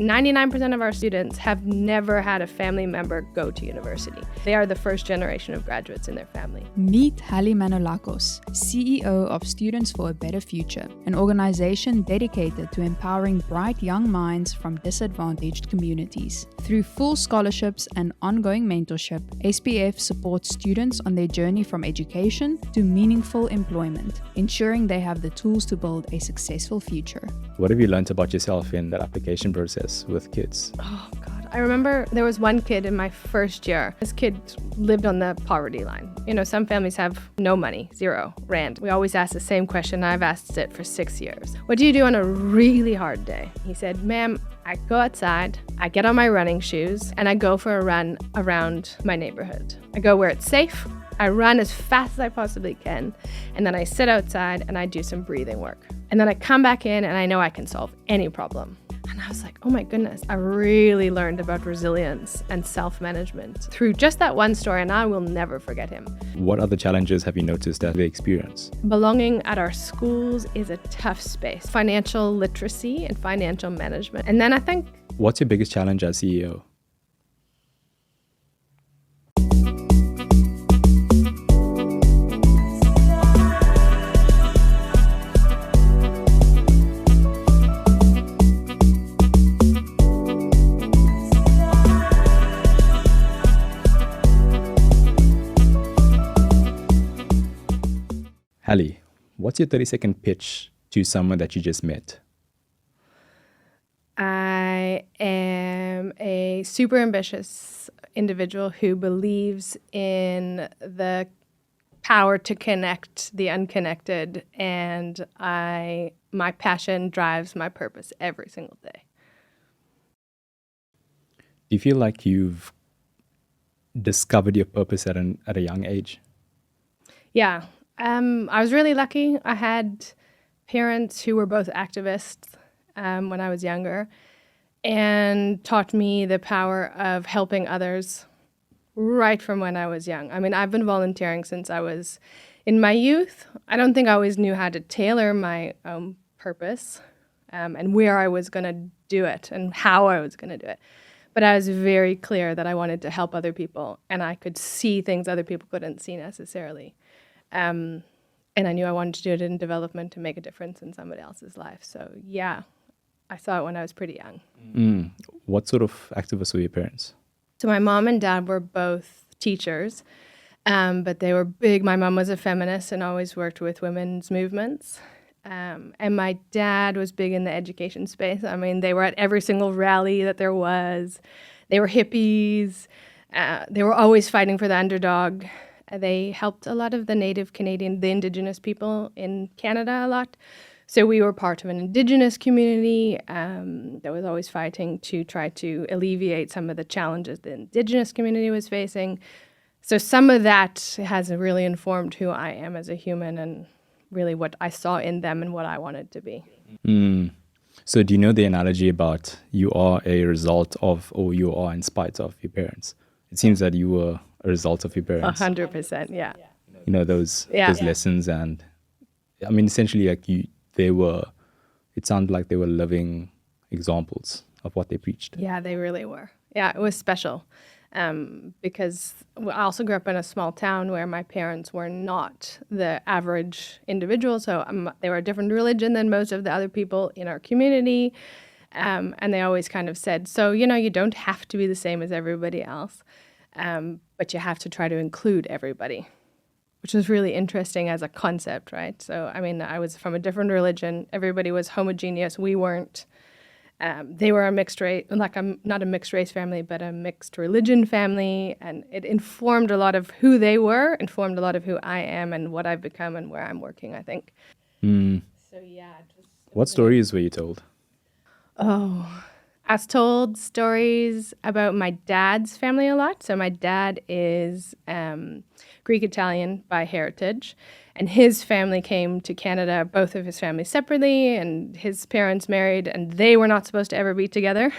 99% of our students have never had a family member go to university. They are the first generation of graduates in their family. Meet Halli Manolakos, CEO of Students for a Better Future, an organization dedicated to empowering bright young minds from disadvantaged communities. Through full scholarships and ongoing mentorship, SBF supports students on their journey from education to meaningful employment, ensuring they have the tools to build a successful future. What have you learned about yourself in that application process with kids? Oh God, I remember there was one kid in my first year. This kid lived on the poverty line. You know, some families have no money, 0 rand. We always ask the same question. I've asked it for 6 years. What do you do on a really hard day? He said, ma'am, I go outside, I get on my running shoes, and I go for a run around my neighborhood. I go where it's safe, I run as fast as I possibly can, and then I sit outside and I do some breathing work. And then I come back in and I know I can solve any problem. And I was like, oh my goodness, I really learned about resilience and self-management through just that one story, and I will never forget him. What other challenges have you noticed that they experience? Belonging at our schools is a tough space. Financial literacy and financial management. And then I think... What's your biggest challenge as CEO? Halli, what's your 30-second pitch to someone that you just met? I am a super ambitious individual who believes in the power to connect the unconnected, and my passion drives my purpose every single day. Do you feel like you've discovered your purpose at a young age? Yeah. I was really lucky. I had parents who were both activists when I was younger and taught me the power of helping others right from when I was young. I mean, I've been volunteering since I was in my youth. I don't think I always knew how to tailor my own purpose and where I was going to do it and how I was going to do it. But I was very clear that I wanted to help other people, and I could see things other people couldn't see necessarily. And I knew I wanted to do it in development to make a difference in somebody else's life. So yeah, I saw it when I was pretty young. What sort of activists were your parents? So my mom and dad were both teachers, but they were big. My mom was a feminist and always worked with women's movements. And my dad was big in the education space. I mean, they were at every single rally that there was. They were hippies. They were always fighting for the underdog. They helped a lot of the Native Canadian, the Indigenous people in Canada a lot. So we were part of an Indigenous community that was always fighting to try to alleviate some of the challenges the Indigenous community was facing. So some of that has really informed who I am as a human and really what I saw in them and what I wanted to be. So do you know the analogy about you are a result of, or you are in spite of your parents? It seems that you were a result of your parents. 100%, yeah. You know, those lessons, and I mean, essentially, like it sounded like they were living examples of what they preached. Yeah, they really were. Yeah, it was special because I also grew up in a small town where my parents were not the average individual. So they were a different religion than most of the other people in our community. And they always kind of said, so, you know, you don't have to be the same as everybody else. But you have to try to include everybody, which was really interesting as a concept, right? So, I mean, I was from a different religion. Everybody was homogeneous. We weren't. They were a mixed race, like not a mixed race family, but a mixed religion family. And it informed a lot of who they were, informed a lot of who I am and what I've become and where I'm working, I think. So, yeah. What stories were you told? Oh, I was told stories about my dad's family a lot. So my dad is Greek-Italian by heritage, and his family came to Canada, both of his families separately, and his parents married, and they were not supposed to ever be together.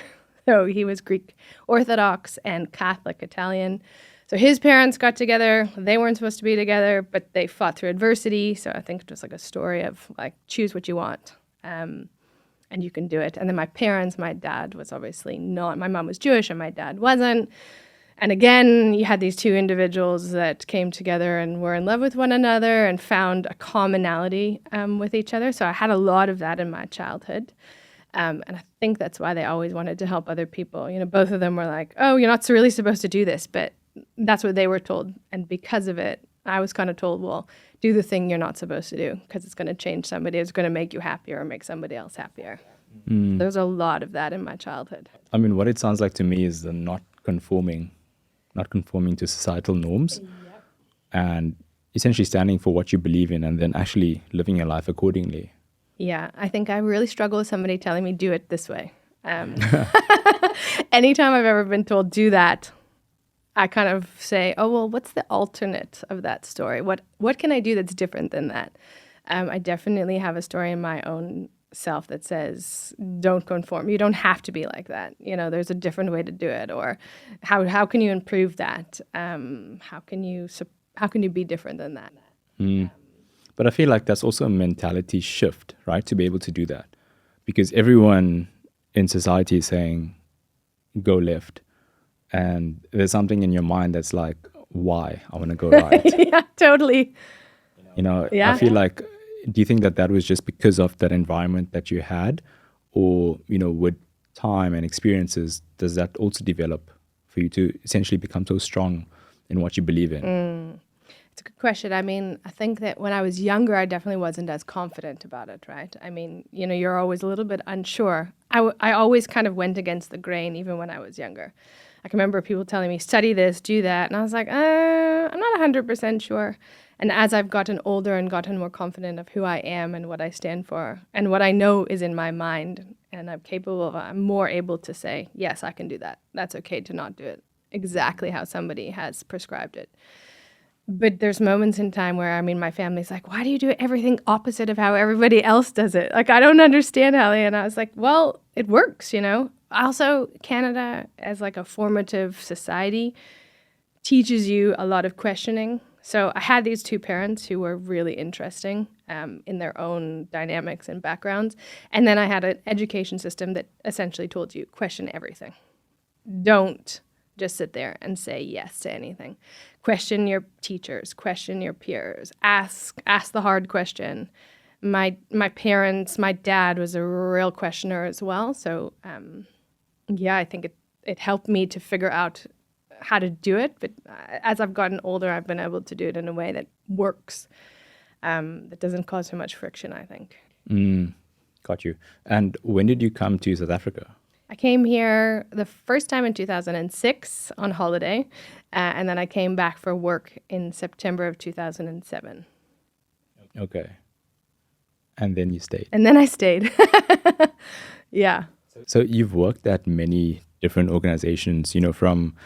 So he was Greek Orthodox and Catholic Italian. So his parents got together. They weren't supposed to be together, but they fought through adversity. So I think it was like a story of like, choose what you want. And and you can do it. And then my parents, my dad was obviously not, my mom was Jewish and my dad wasn't. And again, you had these two individuals that came together and were in love with one another and found a commonality with each other. So I had a lot of that in my childhood. And I think that's why they always wanted to help other people. You know, both of them were like, oh, you're not really supposed to do this, but that's what they were told. And because of it, I was kind of told, well, do the thing you're not supposed to do because it's going to change somebody. It's going to make you happier or make somebody else happier. There's a lot of that in my childhood. I mean, what it sounds like to me is the not conforming to societal norms, and essentially standing for what you believe in and then actually living your life accordingly. Yeah, I think I really struggle with somebody telling me, do it this way. Anytime I've ever been told, do that, I kind of say, oh, well, what's the alternate of that story? What can I do that's different than that? I definitely have a story in my own self that says, don't conform. You don't have to be like that. You know, there's a different way to do it. Or how can you improve that? How can you be different than that? But I feel like that's also a mentality shift, right? To be able to do that. Because everyone in society is saying, go left. And there's something in your mind that's like, why? I want to go right. Yeah, totally. You know, I feel like, do you think that was just because of that environment that you had? Or, you know, with time and experiences, does that also develop for you to essentially become so strong in what you believe in? It's a good question. I mean, I think that when I was younger, I definitely wasn't as confident about it, right? I mean, you know, you're always a little bit unsure. I always kind of went against the grain, even when I was younger. I can remember people telling me, study this, do that. And I was like, I'm not 100% sure. And as I've gotten older and gotten more confident of who I am and what I stand for and what I know is in my mind and I'm more able to say, yes, I can do that. That's okay to not do it exactly how somebody has prescribed it. But there's moments in time where, I mean, my family's like, why do you do everything opposite of how everybody else does it? Like, I don't understand, Halli. And I was like, well, it works, you know. Also, Canada, as like a formative society, teaches you a lot of questioning. So I had these two parents who were really interesting in their own dynamics and backgrounds. And then I had an education system that essentially told you, question everything. Don't just sit there and say yes to anything. Question your teachers, question your peers, ask the hard question. My parents, my dad was a real questioner as well. So I think it helped me to figure out how to do it. But as I've gotten older, I've been able to do it in a way that works, that doesn't cause so much friction, I think. Got you. And when did you come to South Africa? I came here the first time in 2006 on holiday, and then I came back for work in September of 2007. Okay. And then you stayed? And then I stayed. Yeah. So you've worked at many different organizations, you know, from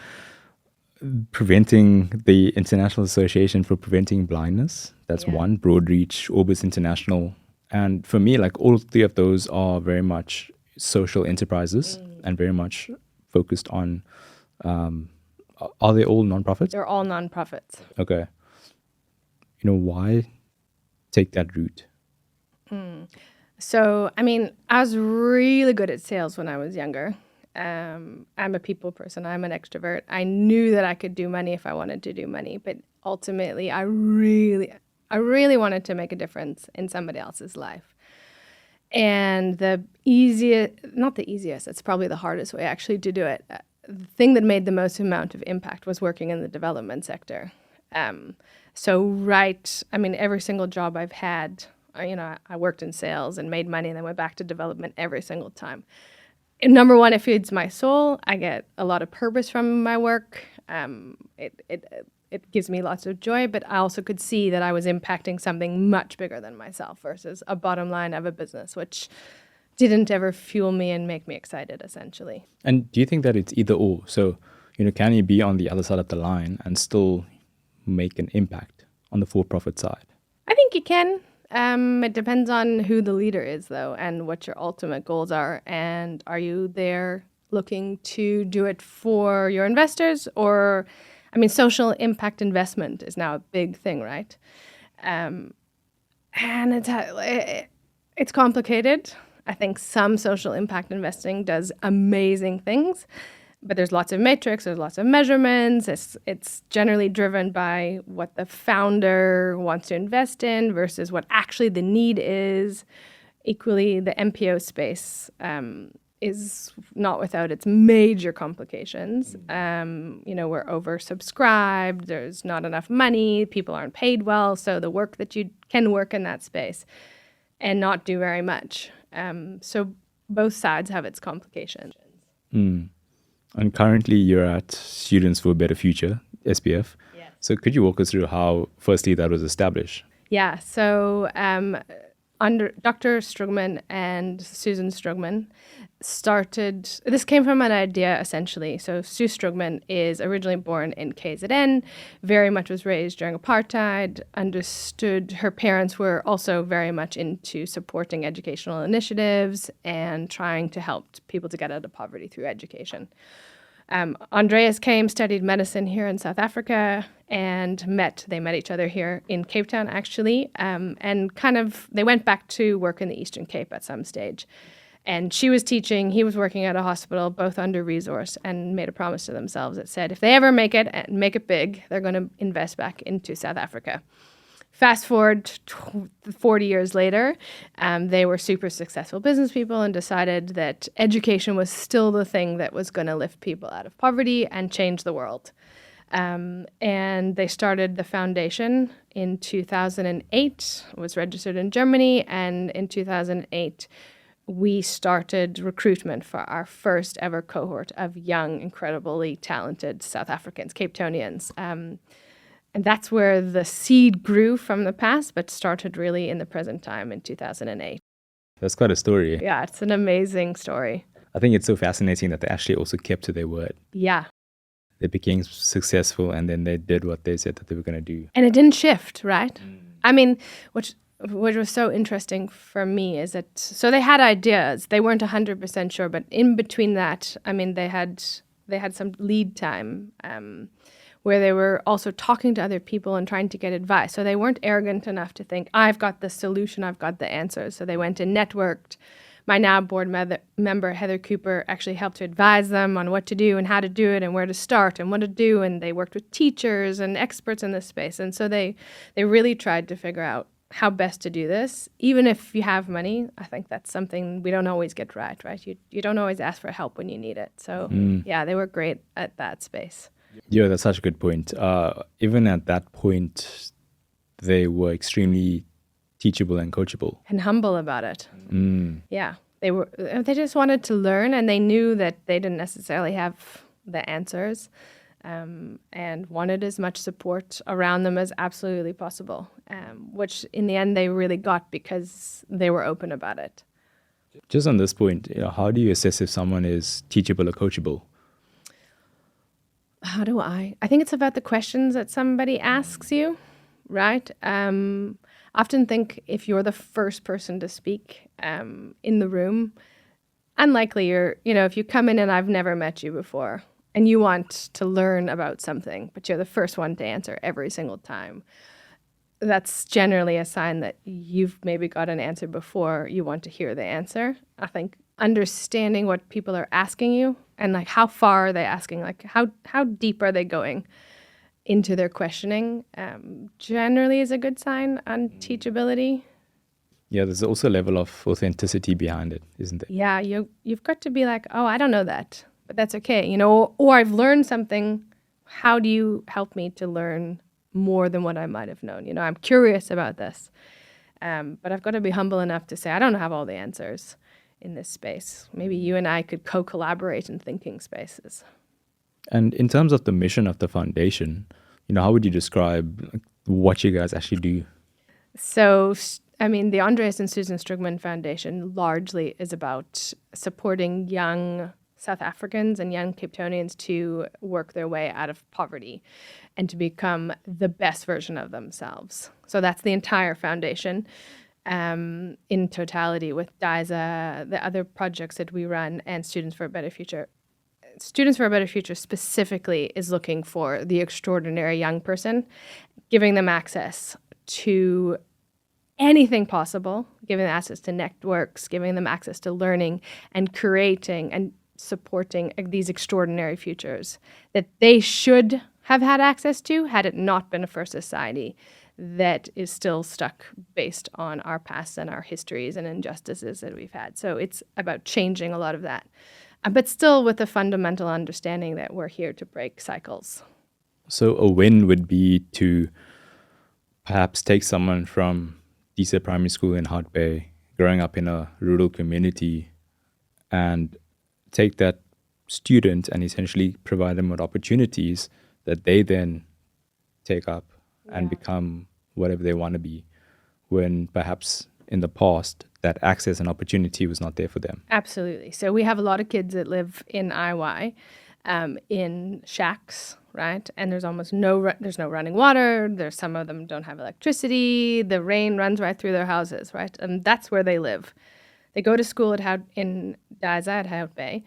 preventing the International Association for Preventing Blindness. That's one, Broadreach, Orbis International. And for me, like all three of those are very much social enterprises and very much focused on, are they all nonprofits? They're all nonprofits. Okay. You know, why take that route? So, I mean, I was really good at sales when I was younger. I'm a people person. I'm an extrovert. I knew that I could do money if I wanted to do money, but ultimately I really wanted to make a difference in somebody else's life. And it's probably the hardest way actually to do it. The thing that made the most amount of impact was working in the development sector. Every single job I've had, I worked in sales and made money and then went back to development every single time. And number one, it feeds my soul. I get a lot of purpose from my work. It gives me lots of joy, but I also could see that I was impacting something much bigger than myself versus a bottom line of a business, which didn't ever fuel me and make me excited, essentially. And do you think that it's either or? So, can you be on the other side of the line and still make an impact on the for-profit side? I think you can. It depends on who the leader is, though, and what your ultimate goals are. And are you there looking to do it for your investors or... social impact investment is now a big thing, right? And it's complicated. I think some social impact investing does amazing things, but there's lots of metrics, there's lots of measurements. It's generally driven by what the founder wants to invest in versus what actually the need is. Equally, the MPO space is not without its major complications. We're oversubscribed, there's not enough money, people aren't paid well, so the work that you can work in that space and not do very much. So both sides have its complications. And currently you're at Students for a Better Future, SBF. Yes. So could you walk us through how, firstly, that was established? Yeah, so under Dr. Strugman and Susan Strugman started, this came from an idea essentially. So Sue Strugman is originally born in KZN, very much was raised during apartheid, understood her parents were also very much into supporting educational initiatives and trying to help people to get out of poverty through education. Andreas came, studied medicine here in South Africa, and they met each other here in Cape Town, actually, and they went back to work in the Eastern Cape at some stage. And she was teaching, he was working at a hospital, both under-resourced, and made a promise to themselves that said, if they ever make it and make it big, they're going to invest back into South Africa. Fast forward 40 years later, they were super successful business people and decided that education was still the thing that was going to lift people out of poverty and change the world. And they started the foundation in 2008, was registered in Germany, and in 2008, we started recruitment for our first ever cohort of young, incredibly talented South Africans, Cape Townians. And that's where the seed grew from the past, but started really in the present time in 2008. That's quite a story. Yeah, it's an amazing story. I think it's so fascinating that they actually also kept to their word. Yeah. They became successful and then they did what they said that they were going to do. And it didn't shift, right? I mean, what was so interesting for me is that, so they had ideas. They weren't 100% sure, but in between that, I mean, they had some lead time where they were also talking to other people and trying to get advice. So they weren't arrogant enough to think, I've got the solution, I've got the answers. So they went and networked. My now board member, Heather Cooper, actually helped to advise them on what to do and how to do it and where to start and what to do. And they worked with teachers and experts in this space. And so they really tried to figure out how best to do this. Even if you have money, I think that's something we don't always get right? You don't always ask for help when you need it. So yeah, they were great at that space. Yeah, that's such a good point. Even at that point, they were extremely teachable and coachable. And humble about it. Yeah. They just wanted to learn, and they knew that they didn't necessarily have the answers, and wanted as much support around them as absolutely possible, which in the end they really got because they were open about it. Just on this point, how do you assess if someone is teachable or coachable? How do I think it's about the questions that somebody asks you, right? I often think if you're the first person to speak in the room, unlikely if you come in and I've never met you before and you want to learn about something, but you're the first one to answer every single time, that's generally a sign that you've maybe got an answer before you want to hear the answer. I think understanding what people are asking you and like how far are they asking, like how deep are they going into their questioning, generally is a good sign on teachability. Yeah, there's also a level of authenticity behind it, isn't there? Yeah, you've got to be like, oh, I don't know that, but that's okay, or I've learned something. How do you help me to learn more than what I might have known? I'm curious about this, but I've got to be humble enough to say I don't have all the answers in this space. Maybe you and I could co-collaborate in thinking spaces. And in terms of the mission of the foundation, how would you describe what you guys actually do? So, the Andreas and Susan Strugman Foundation largely is about supporting young South Africans and young Cape Townians to work their way out of poverty and to become the best version of themselves. So that's the entire foundation in totality, with DISA, the other projects that we run, and Students for a Better Future. Students for a Better Future specifically is looking for the extraordinary young person, giving them access to anything possible, giving them access to networks, giving them access to learning, and creating and supporting these extraordinary futures that they should have had access to had it not been for a society that is still stuck based on our past and our histories and injustices that we've had. So it's about changing a lot of that, but still with the fundamental understanding that we're here to break cycles. So a win would be to perhaps take someone from Disa Primary School in Hart Bay, growing up in a rural community, and take that student and essentially provide them with opportunities that they then take up and become whatever they want to be, when perhaps in the past that access and opportunity was not there for them. Absolutely. So we have a lot of kids that live in IY, in shacks, right? And there's almost there's no running water. Some of them don't have electricity. The rain runs right through their houses, right? And that's where they live. They go to school in Disa at Hart Bay.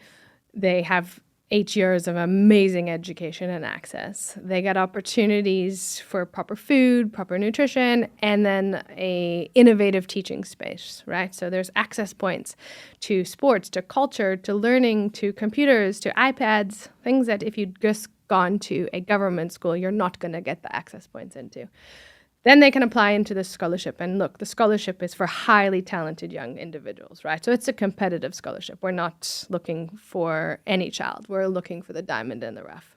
They have 8 years of amazing education and access. They get opportunities for proper food, proper nutrition, and then a innovative teaching space, right? So there's access points to sports, to culture, to learning, to computers, to iPads, things that if you'd just gone to a government school, you're not going to get the access points into. Then they can apply into the scholarship. And look, the scholarship is for highly talented young individuals, right? So it's a competitive scholarship. We're not looking for any child. We're looking for the diamond in the rough,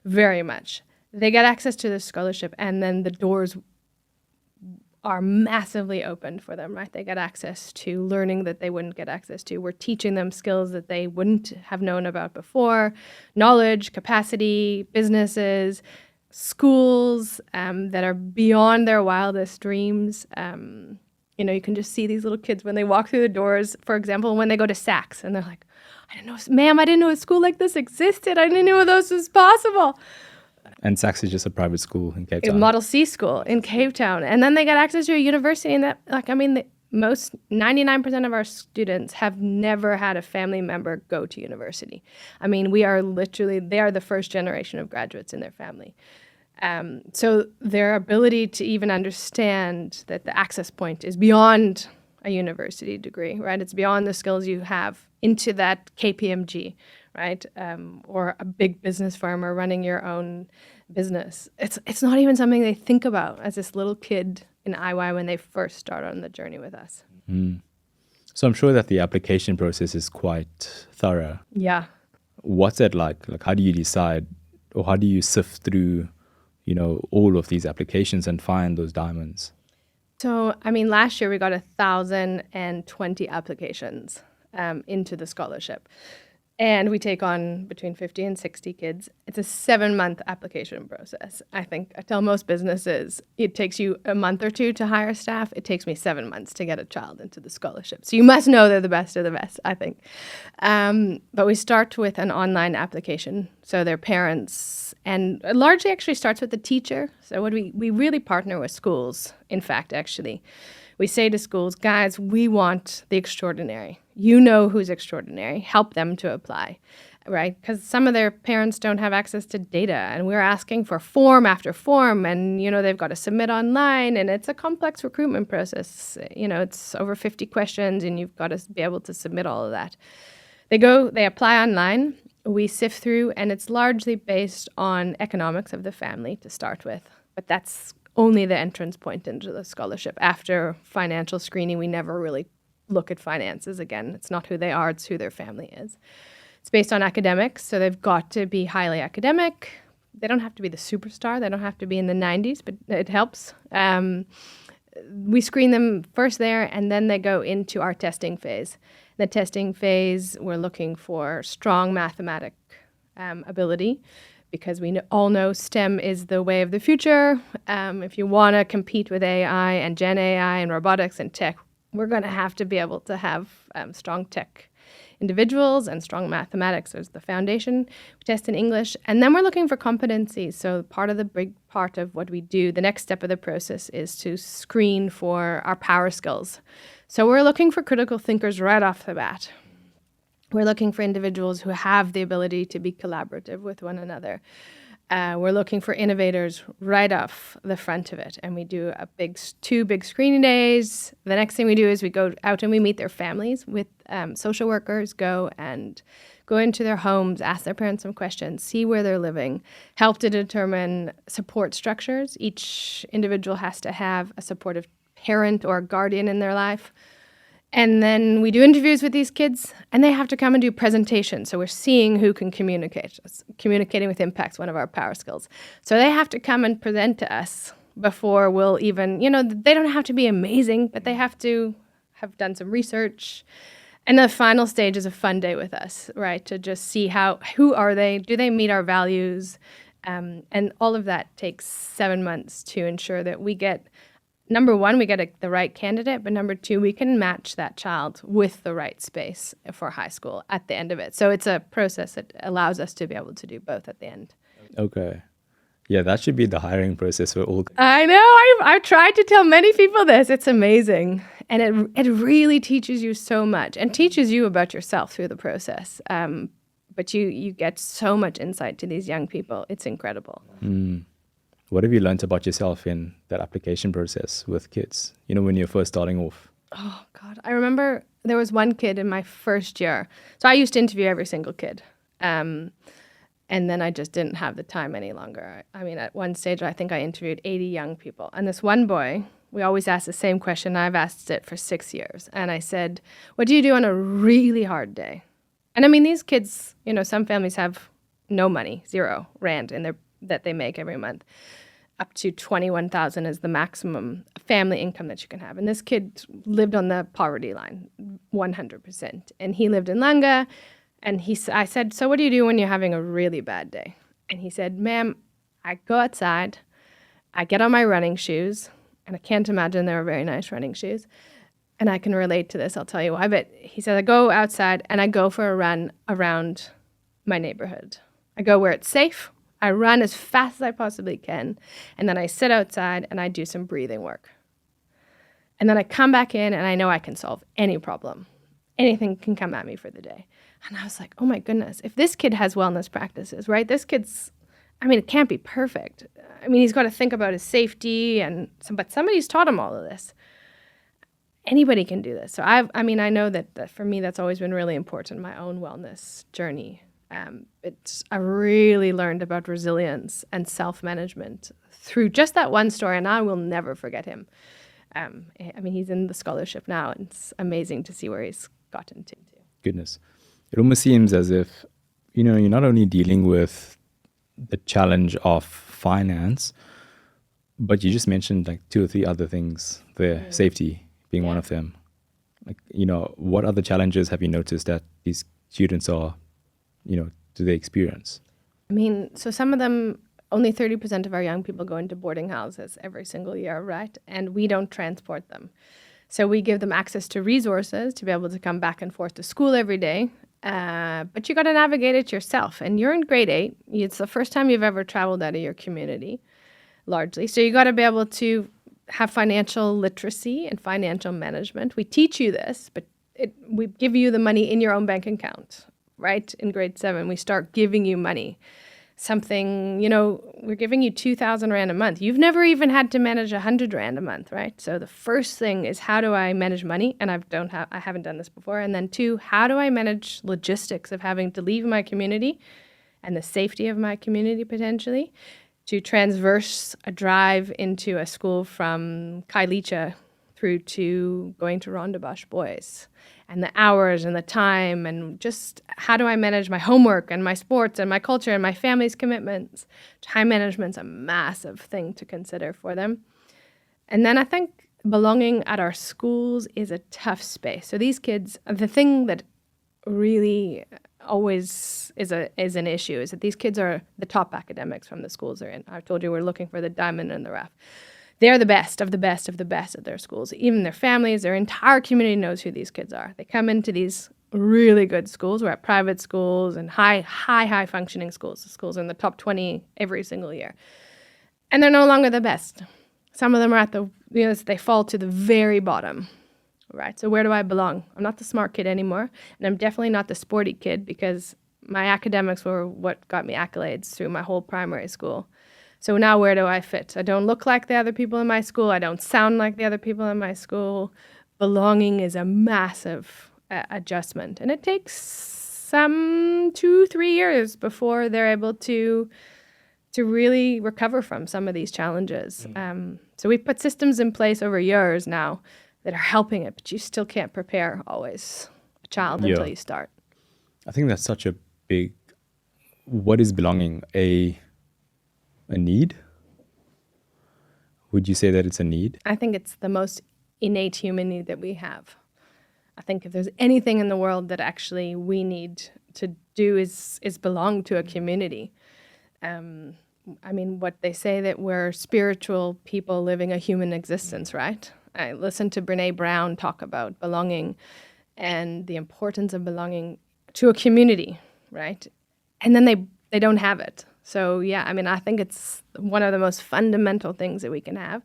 very much. They get access to the scholarship, and then the doors are massively opened for them, right? They get access to learning that they wouldn't get access to. We're teaching them skills that they wouldn't have known about before, knowledge, capacity, businesses, schools that are beyond their wildest dreams. You can just see these little kids when they walk through the doors, for example, when they go to Saks, and they're like, I didn't know a school like this existed. I didn't know this was possible. And Saks is just a private school in Cape Town. A Model C school in Cape Town. And then they get access to a university, and most 99% of our students have never had a family member go to university. I mean, they are the first generation of graduates in their family. So their ability to even understand that the access point is beyond a university degree, right? It's beyond the skills you have into that KPMG, right? Or a big business firm, or running your own business. It's not even something they think about as this little kid in IY when they first start on the journey with us. So I'm sure that the application process is quite thorough. Yeah. What's it like? Like, how do you decide, or how do you sift through, all of these applications and find those diamonds? So, last year we got 1,020 applications into the scholarship. And we take on between 50 and 60 kids. It's a 7-month application process. I tell most businesses, it takes you a month or two to hire staff. It takes me 7 months to get a child into the scholarship. So you must know they're the best of the best, I think. But we start with an online application. So their parents, and it largely actually starts with the teacher. So we really partner with schools, in fact, actually. We say to schools, guys, we want the extraordinary. You know who's extraordinary. Help them to apply, right? Because some of their parents don't have access to data, and we're asking for form after form, and, they've got to submit online, and it's a complex recruitment process. It's over 50 questions, and you've got to be able to submit all of that. They apply online. We sift through, and it's largely based on economics of the family to start with, but that's only the entrance point into the scholarship. After financial screening, we never really look at finances again. It's not who they are, it's who their family is. It's based on academics, so they've got to be highly academic. They don't have to be the superstar. They don't have to be in the 90s, but it helps. We screen them first there, and then they go into our testing phase. The testing phase, we're looking for strong mathematic ability, because we all know STEM is the way of the future. If you want to compete with AI and Gen AI and robotics and tech, we're going to have to be able to have strong tech individuals and strong mathematics as the foundation. We test in English, and then we're looking for competencies. So big part of what we do, the next step of the process, is to screen for our power skills. So we're looking for critical thinkers right off the bat. We're looking for individuals who have the ability to be collaborative with one another. We're looking for innovators right off the front of it. And we do two big screening days. The next thing we do is we go out and we meet their families with social workers, go into their homes, ask their parents some questions, see where they're living, help to determine support structures. Each individual has to have a supportive parent or guardian in their life. And then we do interviews with these kids, and they have to come and do presentations. So we're seeing who can communicate. Communicating with impact's one of our power skills. So they have to come and present to us before we'll even, they don't have to be amazing, but they have to have done some research. And the final stage is a fun day with us, right? To just see who are they? Do they meet our values? And all of that takes 7 months to ensure that we get, number one, we get the right candidate, but number two, we can match that child with the right space for high school at the end of it. So it's a process that allows us to be able to do both at the end. Okay. Yeah, that should be the hiring process for all. I know. I've tried to tell many people this. It's amazing. And it really teaches you so much and teaches you about yourself through the process. But you get so much insight to these young people. It's incredible. What have you learned about yourself in that application process with kids, when you're first starting off? Oh, God. I remember there was one kid in my first year. So I used to interview every single kid. And then I just didn't have the time any longer. I mean, at one stage, I think I interviewed 80 young people. And this one boy, we always ask the same question. I've asked it for 6 years. And I said, what do you do on a really hard day? And I mean, these kids, some families have no money, 0 rand that they make every month. Up to 21,000 is the maximum family income that you can have. And this kid lived on the poverty line, 100%. And he lived in Langa. And I said, so what do you do when you're having a really bad day? And he said, ma'am, I go outside, I get on my running shoes, and I can't imagine they were very nice running shoes. And I can relate to this, I'll tell you why. But he said, I go outside and I go for a run around my neighborhood. I go where it's safe. I run as fast as I possibly can. And then I sit outside and I do some breathing work. And then I come back in and I know I can solve any problem. Anything can come at me for the day. And I was like, oh my goodness, if this kid has wellness practices, right? This kid's, it can't be perfect. He's got to think about his safety, but somebody's taught him all of this. Anybody can do this. So I know that for me, that's always been really important in my own wellness journey. I really learned about resilience and self-management through just that one story, and I will never forget him. He's in the scholarship now, and it's amazing to see where he's gotten to. Goodness. It almost seems as if, you're not only dealing with the challenge of finance, but you just mentioned like 2 or 3 other things there, safety being one of them. Like, what other challenges have you noticed that these students are, do they experience? So some of them, only 30% of our young people go into boarding houses every single year, right? And we don't transport them. So we give them access to resources to be able to come back and forth to school every day. But you got to navigate it yourself. And you're in grade 8. It's the first time you've ever traveled out of your community, largely. So you got to be able to have financial literacy and financial management. We teach you this, but we give you the money in your own bank account, right? In grade 7, we start giving you money. Something, we're giving you 2,000 rand a month. You've never even had to manage 100 rand a month, right? So the first thing is, how do I manage money? And I haven't done this before. And then 2, how do I manage logistics of having to leave my community and the safety of my community potentially to transverse a drive into a school from Kailicha through to going to Rondebosch Boys, and the hours and the time, and just how do I manage my homework and my sports and my culture and my family's commitments. Time management's a massive thing to consider for them. And then I think belonging at our schools is a tough space. So these kids, the thing that really always is an issue is that these kids are the top academics from the schools they're in. I told you we're looking for the diamond in the rough. They're the best of the best of the best at their schools. Even their families, their entire community knows who these kids are. They come into these really good schools. We're at private schools and high functioning schools. The schools are in the top 20 every single year. And they're no longer the best. Some of them are at they fall to the very bottom, right? So where do I belong? I'm not the smart kid anymore. And I'm definitely not the sporty kid, because my academics were what got me accolades through my whole primary school. So now where do I fit? I don't look like the other people in my school. I don't sound like the other people in my school. Belonging is a massive adjustment. And it takes some 2-3 years before they're able to really recover from some of these challenges. So we've put systems in place over years now that are helping it, but you still can't prepare always a child until you start. I think that's such a big, what is belonging? A need? Would you say that it's a need? I think it's the most innate human need that we have. I think if there's anything in the world that actually we need to do is belong to a community. I mean, what they say that we're spiritual people living a human existence, right? I listened to Brene Brown talk about belonging and the importance of belonging to a community, right? And then they don't have it. So yeah, I mean, I think it's one of the most fundamental things that we can have.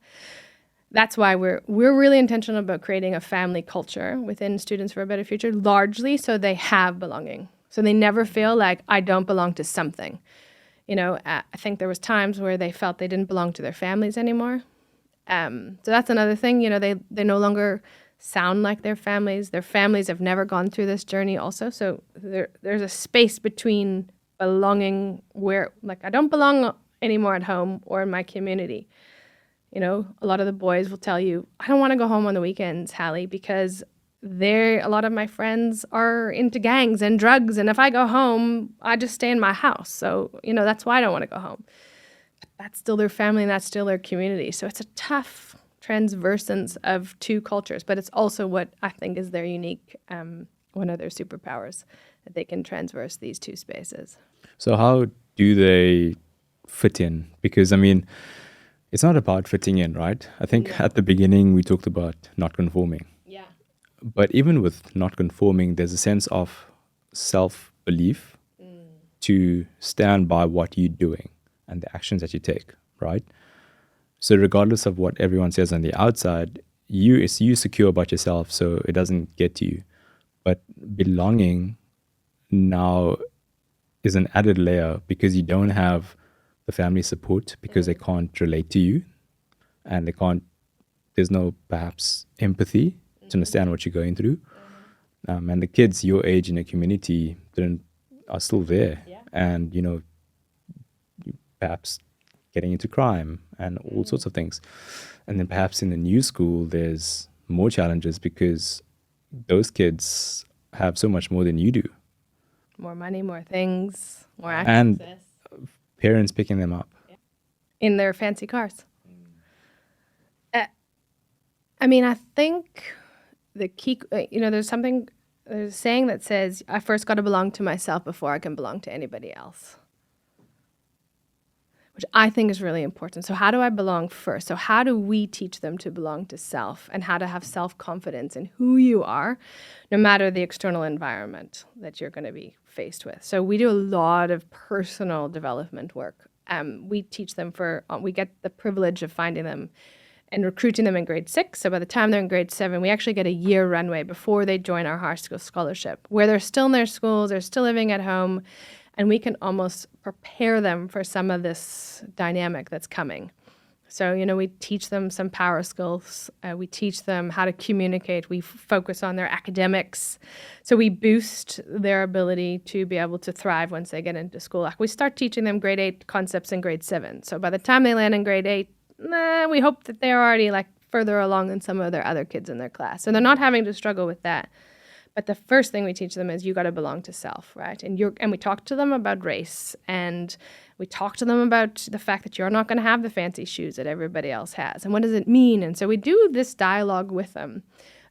That's why we're really intentional about creating a family culture within Students for a Better Future, largely so they have belonging. So they never feel like I don't belong to something. You know, I think there was times where they felt they didn't belong to their families anymore. So that's another thing. You know, they no longer sound like their families. Their families have never gone through this journey also. So there's a space between belonging where, like, I don't belong anymore at home or in my community. You know, a lot of the boys will tell you, I don't want to go home on the weekends, Halli, because a lot of my friends are into gangs and drugs. And if I go home, I just stay in my house. So, you know, that's why I don't want to go home. But that's still their family and that's still their community. So it's a tough transversence of two cultures, but it's also what I think is their unique, one of their superpowers, that they can transverse these two spaces. So how do they fit in? Because, I mean, it's not about fitting in, right? I think at the beginning we talked about not conforming. Yeah. But even with not conforming, there's a sense of self-belief to stand by what you're doing and the actions that you take, right? So regardless of what everyone says on the outside, you secure about yourself, so it doesn't get to you. But belonging now is an added layer because you don't have the family support, because they can't relate to you and there's no perhaps empathy to understand what you're going through. And the kids your age in a community are still there. And, you know, perhaps getting into crime and all sorts of things. And then perhaps in the new school, there's more challenges because those kids have so much more than you do. More money, more things, more access. And parents picking them up. In their fancy cars. I mean, I think the key, you know, there's a saying that says, I first got to belong to myself before I can belong to anybody else. Which I think is really important. So how do I belong first? So how do we teach them to belong to self and how to have self-confidence in who you are, no matter the external environment that you're going to be faced with? So we do a lot of personal development work. We teach them we get the privilege of finding them and recruiting them in grade 6. So by the time they're in grade 7, we actually get a year runway before they join our high school scholarship, where they're still in their schools, they're still living at home, and we can almost prepare them for some of this dynamic that's coming. So, you know, we teach them some power skills. We teach them how to communicate. We focus on their academics. So we boost their ability to be able to thrive once they get into school. Like we start teaching them grade 8 concepts in grade 7. So by the time they land in grade 8, we hope that they're already like further along than some of their other kids in their class. So they're not having to struggle with that. But the first thing we teach them is you got to belong to self, right? And we talk to them about race, and we talk to them about the fact that you're not going to have the fancy shoes that everybody else has. And what does it mean? And so we do this dialogue with them.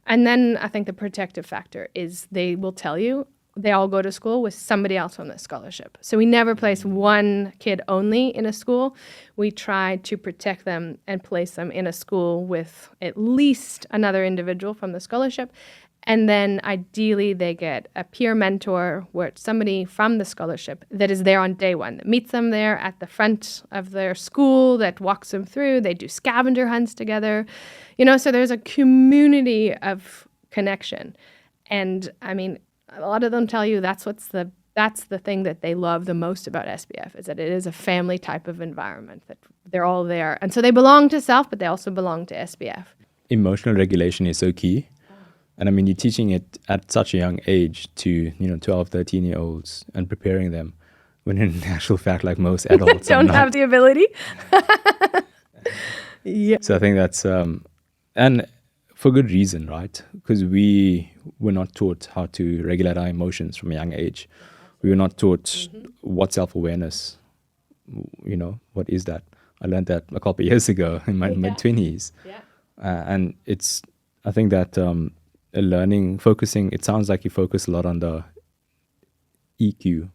And then I think the protective factor is they will tell you they all go to school with somebody else on the scholarship. So we never place one kid only in a school. We try to protect them and place them in a school with at least another individual from the scholarship. And then ideally they get a peer mentor, where it's somebody from the scholarship that is there on day one, that meets them there at the front of their school, that walks them through. They do scavenger hunts together. You know, so there's a community of connection. And I mean, a lot of them tell you that's that's the thing that they love the most about SBF, is that it is a family type of environment, that they're all there. And so they belong to self, but they also belong to SBF. Emotional regulation is so key. And I mean, you're teaching it at such a young age to, 12, 13-year-olds and preparing them, when in actual fact, like most adults don't have the ability. Yeah. So I think that's, and for good reason, right? Because we were not taught how to regulate our emotions from a young age. We were not taught what self-awareness, what is that? I learned that a couple of years ago in my mid-20s. Yeah. And I think that focusing, it sounds like you focus a lot on the EQ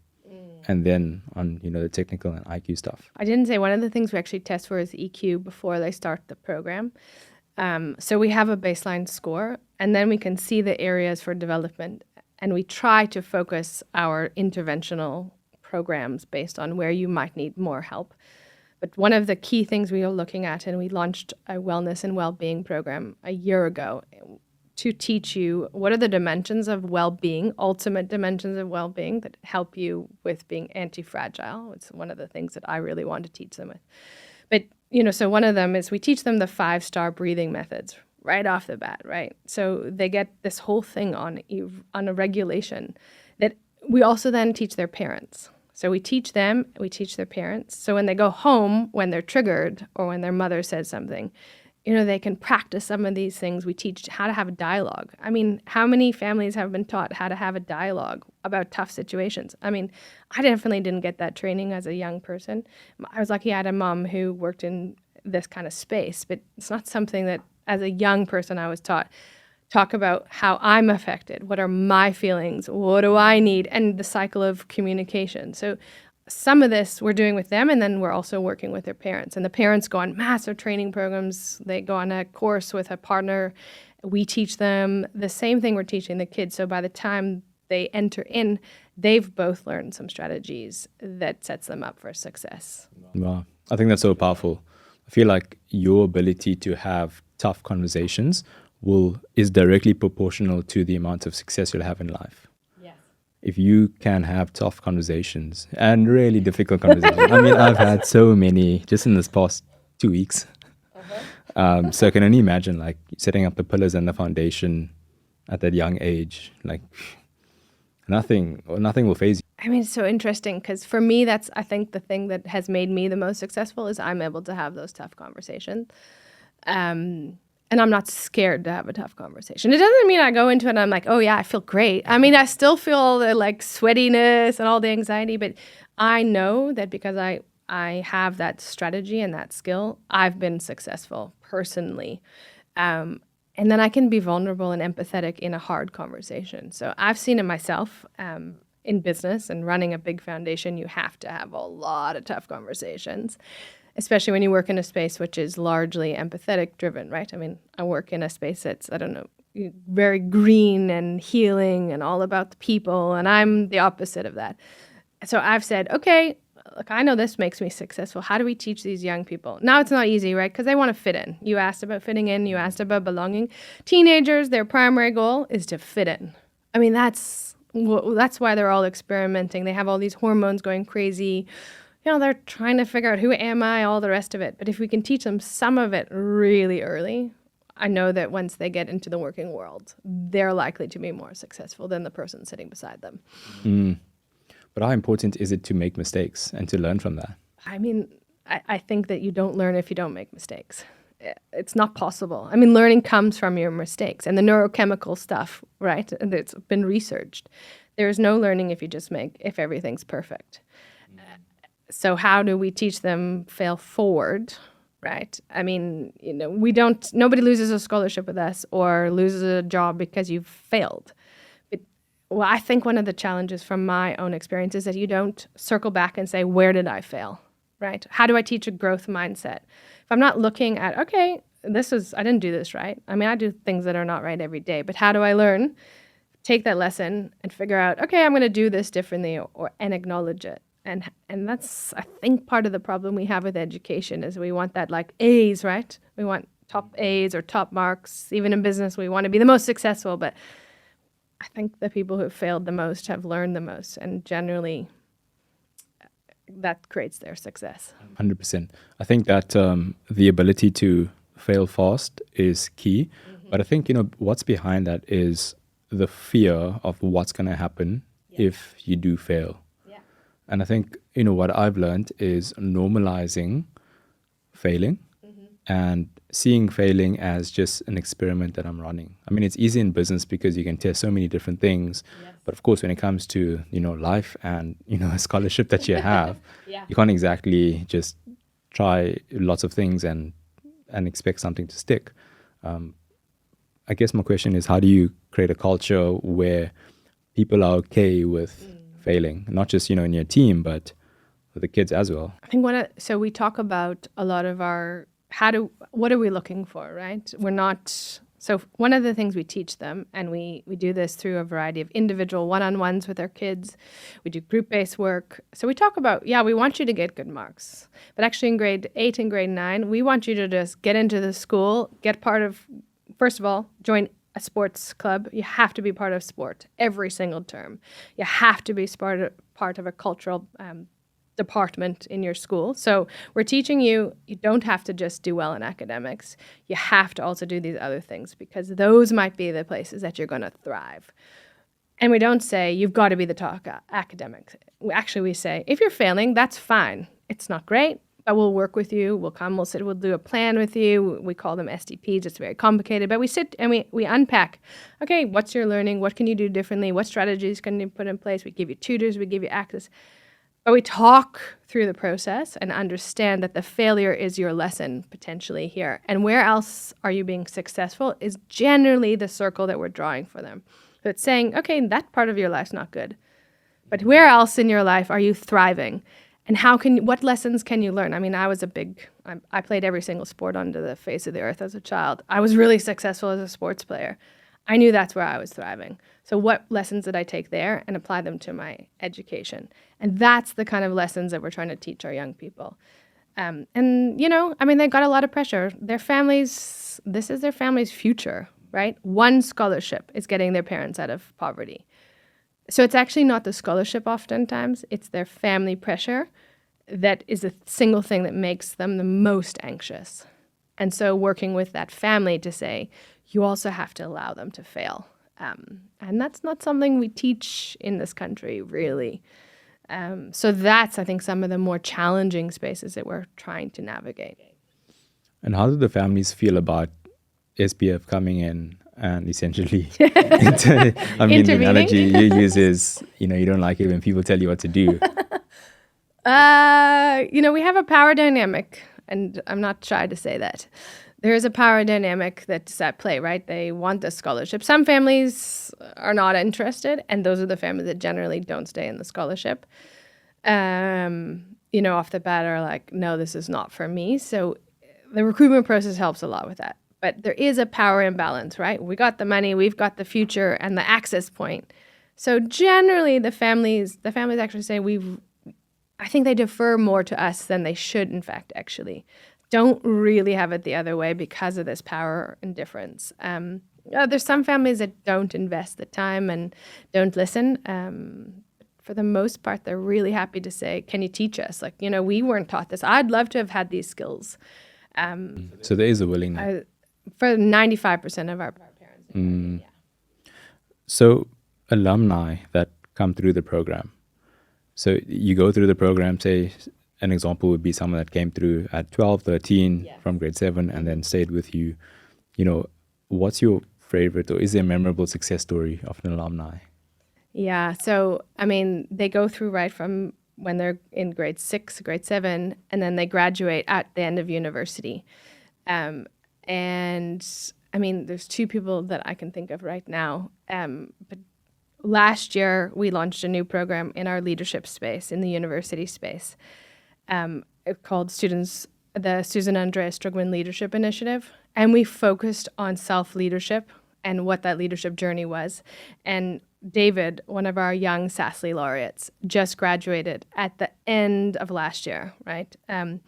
and then on, the technical and IQ stuff. I didn't say one of the things we actually test for is EQ before they start the program. So we have a baseline score, and then we can see the areas for development, and we try to focus our interventional programs based on where you might need more help. But one of the key things we are looking at, and we launched a wellness and well-being program a year ago to teach you what are the dimensions of well-being, ultimate dimensions of well-being that help you with being anti-fragile. It's one of the things that I really want to teach them with. But, so one of them is we teach them the 5-star breathing methods right off the bat, right? So they get this whole thing on a regulation that we also then teach their parents. So we teach them, we teach their parents. So when they go home, when they're triggered or when their mother says something, they can practice some of these things. We teach how to have a dialogue. I mean, how many families have been taught how to have a dialogue about tough situations? I mean, I definitely didn't get that training as a young person. I was lucky I had a mom who worked in this kind of space, but it's not something that as a young person I was taught. Talk about how I'm affected. What are my feelings? What do I need? And the cycle of communication. So some of this we're doing with them, and then we're also working with their parents. And the parents go on massive training programs. They go on a course with a partner. We teach them the same thing we're teaching the kids. So by the time they enter in, they've both learned some strategies that sets them up for success. Wow. I think that's so powerful. I feel like your ability to have tough conversations is directly proportional to the amount of success you'll have in life. If you can have tough conversations and really difficult conversations. I mean, I've had so many just in this past 2 weeks. So I can only imagine like setting up the pillars and the foundation at that young age. Like nothing will faze you. I mean, it's so interesting because for me, that's, I think, the thing that has made me the most successful is I'm able to have those tough conversations. And I'm not scared to have a tough conversation. It doesn't mean I go into it and I'm like, oh yeah, I feel great. I mean, I still feel the like sweatiness and all the anxiety, but I know that because I have that strategy and that skill, I've been successful personally. And then I can be vulnerable and empathetic in a hard conversation. So I've seen it myself in business and running a big foundation. You have to have a lot of tough conversations, especially when you work in a space which is largely empathetic driven, right? I mean, I work in a space that's, very green and healing and all about the people, and I'm the opposite of that. So I've said, okay, look, I know this makes me successful. How do we teach these young people? Now it's not easy, right? Because they want to fit in. You asked about fitting in. You asked about belonging. Teenagers, their primary goal is to fit in. I mean, that's why they're all experimenting. They have all these hormones going crazy. They're trying to figure out who am I, all the rest of it. But if we can teach them some of it really early, I know that once they get into the working world, they're likely to be more successful than the person sitting beside them. But how important is it to make mistakes and to learn from that? I mean, I think that you don't learn if you don't make mistakes. It's not possible. I mean, learning comes from your mistakes and the neurochemical stuff, right? That's been researched. There is no learning if everything's perfect. So how do we teach them fail forward, right? I mean, nobody loses a scholarship with us or loses a job because you've failed. Well, I think one of the challenges from my own experience is that you don't circle back and say, where did I fail, right? How do I teach a growth mindset? If I'm not looking at, okay, I didn't do this right. I mean, I do things that are not right every day, but how do I learn? Take that lesson and figure out, okay, I'm going to do this differently and acknowledge it. And that's, I think, part of the problem we have with education is we want that like A's, right? We want top A's or top marks. Even in business, we want to be the most successful, but I think the people who failed the most have learned the most, and generally that creates their success. 100%. I think that the ability to fail fast is key. But I think, what's behind that is the fear of what's going to happen if you do fail. Yeah. And I think, what I've learned is normalizing failing and seeing failing as just an experiment that I'm running. I mean, it's easy in business because you can test so many different things. Yes. But of course, when it comes to, life and, a scholarship that you have, Yeah. you can't exactly just try lots of things and expect something to stick. I guess my question is, how do you create a culture where people are okay with failing, not just, in your team, but with the kids as well? I think so we talk about a lot of our, what are we looking for, right? So one of the things we teach them, and we do this through a variety of individual one-on-ones with our kids. We do group-based work. So we talk about, we want you to get good marks. But actually in grade 8 and grade 9, we want you to just get into the school, first of all, join a sports club. You have to be part of sport every single term. You have to be part of a cultural department in your school. So we're teaching you don't have to just do well in academics. You have to also do these other things, because those might be the places that you're going to thrive. And we don't say you've got to be the top academic. We say, if you're failing, that's fine. It's not great, but we'll work with you. We'll sit, we'll do a plan with you. We call them SDPs. It's very complicated, but we sit and we unpack. Okay, what's your learning? What can you do differently? What strategies can you put in place? We give you tutors. We give you access. But we talk through the process and understand that the failure is your lesson potentially here. And where else are you being successful is generally the circle that we're drawing for them. So it's saying, okay, that part of your life's not good. But where else in your life are you thriving? And what lessons can you learn? I mean, I played every single sport under the face of the earth as a child. I was really successful as a sports player. I knew that's where I was thriving. So what lessons did I take there and apply them to my education? And that's the kind of lessons that we're trying to teach our young people. And, they've got a lot of pressure. This is their family's future, right? One scholarship is getting their parents out of poverty. So it's actually not the scholarship oftentimes, it's their family pressure that is the single thing that makes them the most anxious. And so working with that family to say, you also have to allow them to fail. And that's not something we teach in this country, really. So that's, I think, some of the more challenging spaces that we're trying to navigate. And how do the families feel about SBF coming in and essentially, the analogy you use is, you don't like it when people tell you what to do. We have a power dynamic, and I'm not shy to say that. There is a power dynamic that's at play, right? They want the scholarship. Some families are not interested, and those are the families that generally don't stay in the scholarship. Off the bat are like, no, this is not for me. So the recruitment process helps a lot with that. But there is a power imbalance, right? We got the money, we've got the future and the access point. So generally the families actually say I think they defer more to us than they should, in fact, actually. Don't really have it the other way because of this power and difference. There's some families that don't invest the time and don't listen. For the most part, they're really happy to say, can you teach us? Like, we weren't taught this. I'd love to have had these skills. So there is a willingness. For 95% of our parents. Yeah. So alumni that come through the program. So you go through the program, say an example would be someone that came through at 12, 13 from grade 7 and then stayed with you. What's your favorite, or is there a memorable success story of an alumni? Yeah. So, they go through right from when they're in grade 6, grade 7, and then they graduate at the end of university. There's two people that I can think of right now. But last year, we launched a new program in our leadership space, in the university space, called the Susan Andreas Strugman Leadership Initiative. And we focused on self-leadership and what that leadership journey was. And David, one of our young SASLI laureates, just graduated at the end of last year, right? And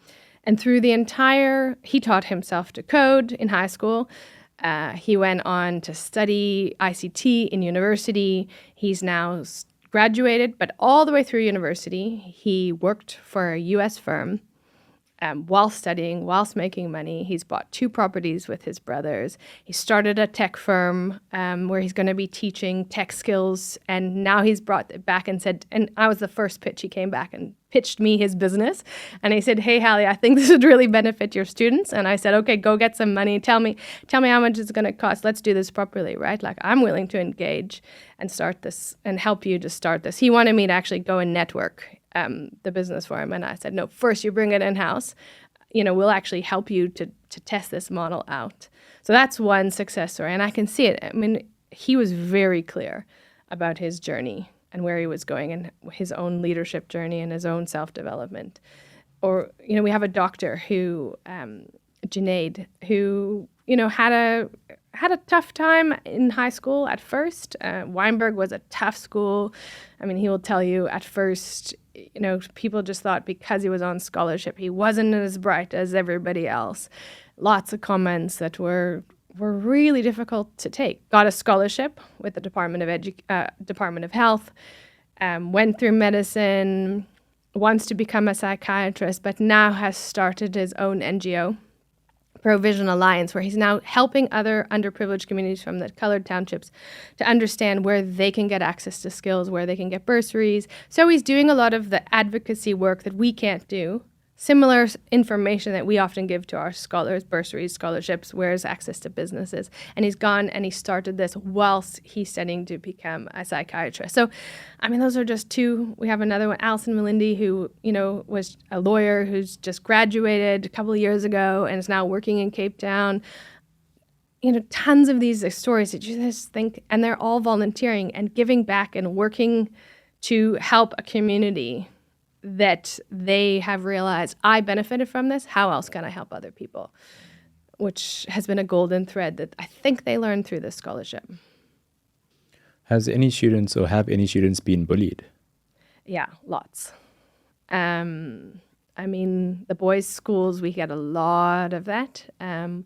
through he taught himself to code in high school. He went on to study ICT in university. He's now graduated, but all the way through university, he worked for a US firm while studying, whilst making money. He's bought 2 properties with his brothers. He started a tech firm where he's going to be teaching tech skills. And now he's brought it back and said, and I was the first pitch. He came back and pitched me his business. And he said, hey, Halli, I think this would really benefit your students. And I said, okay, go get some money. Tell me how much it's going to cost. Let's do this properly, right? Like, I'm willing to engage and start this and help you to start this. He wanted me to actually go and network the business for him. And I said, no, first you bring it in-house. We'll actually help you to test this model out. So that's one success story. And I can see it. I mean, he was very clear about his journey and where he was going and his own leadership journey and his own self-development. Or, we have a doctor who, Junaid, who, had a tough time in high school at first. Weinberg was a tough school. I mean, he will tell you at first, people just thought because he was on scholarship, he wasn't as bright as everybody else. Lots of comments that were really difficult to take. Got a scholarship with the Department of Health, went through medicine, wants to become a psychiatrist, but now has started his own NGO, Provision Alliance, where he's now helping other underprivileged communities from the colored townships to understand where they can get access to skills, where they can get bursaries. So he's doing a lot of the advocacy work that we can't do. Similar information that we often give to our scholars, bursaries, scholarships, where's access to businesses. And he's gone and he started this whilst he's studying to become a psychiatrist. So, I mean, those are just 2. We have another one, Alison Melindy, who, was a lawyer who's just graduated a couple of years ago and is now working in Cape Town. Tons of these stories that you just think, and they're all volunteering and giving back and working to help a community that they have realized, I benefited from this, how else can I help other people? Which has been a golden thread that I think they learned through this scholarship. Have any students been bullied? Yeah, lots. I mean, the boys' schools, we get a lot of that. They're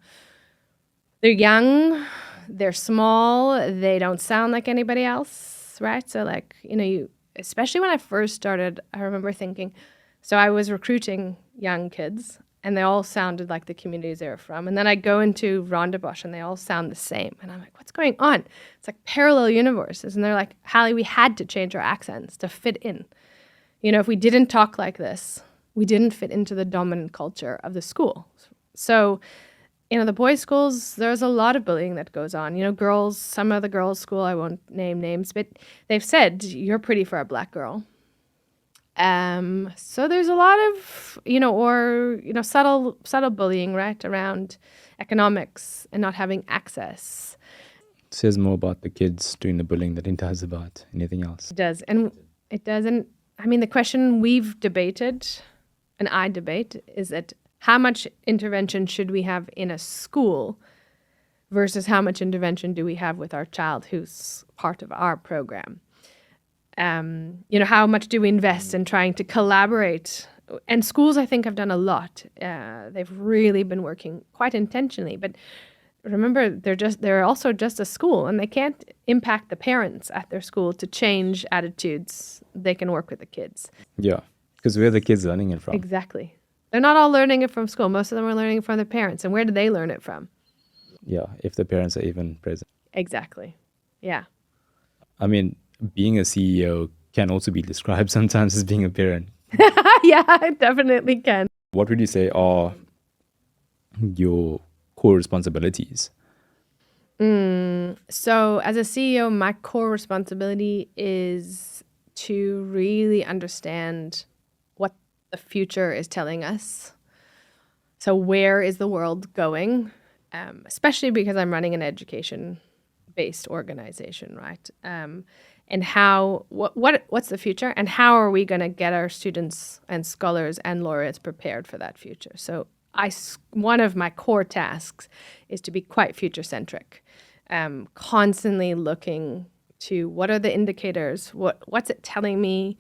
young, they're small, they don't sound like anybody else, right? So like, especially when I first started, I remember thinking, so I was recruiting young kids and they all sounded like the communities they were from. And then I go into Rondebosch and they all sound the same. And I'm like, what's going on? It's like parallel universes. And they're like, Halli, we had to change our accents to fit in. If we didn't talk like this, we didn't fit into the dominant culture of the school. So, the boys' schools, there's a lot of bullying that goes on. Girls, some of the girls' school, I won't name names, but they've said, you're pretty for a black girl. So there's a lot of, subtle bullying, right, around economics and not having access. It says more about the kids doing the bullying than it does about anything else. It does. And it doesn't, the question we've debated, and I debate, is that how much intervention should we have in a school versus how much intervention do we have with our child who's part of our program? How much do we invest in trying to collaborate? And schools, I think, have done a lot. They've really been working quite intentionally. But remember, they're also just a school, and they can't impact the parents at their school to change attitudes. They can work with the kids. Yeah, because where are the kids learning it from? Exactly. They're not all learning it from school. Most of them are learning it from their parents. And where do they learn it from? Yeah, if the parents are even present. Exactly. Yeah. I mean, being a CEO can also be described sometimes as being a parent. Yeah, it definitely can. What would you say are your core responsibilities? So as a CEO, my core responsibility is to really understand what the future is telling us. So where is the world going? Especially because I'm running an education-based organization, right? And how what's the future, and how are we going to get our students and scholars and laureates prepared for that future? So one of my core tasks is to be quite future-centric, constantly looking to what are the indicators, what's it telling me,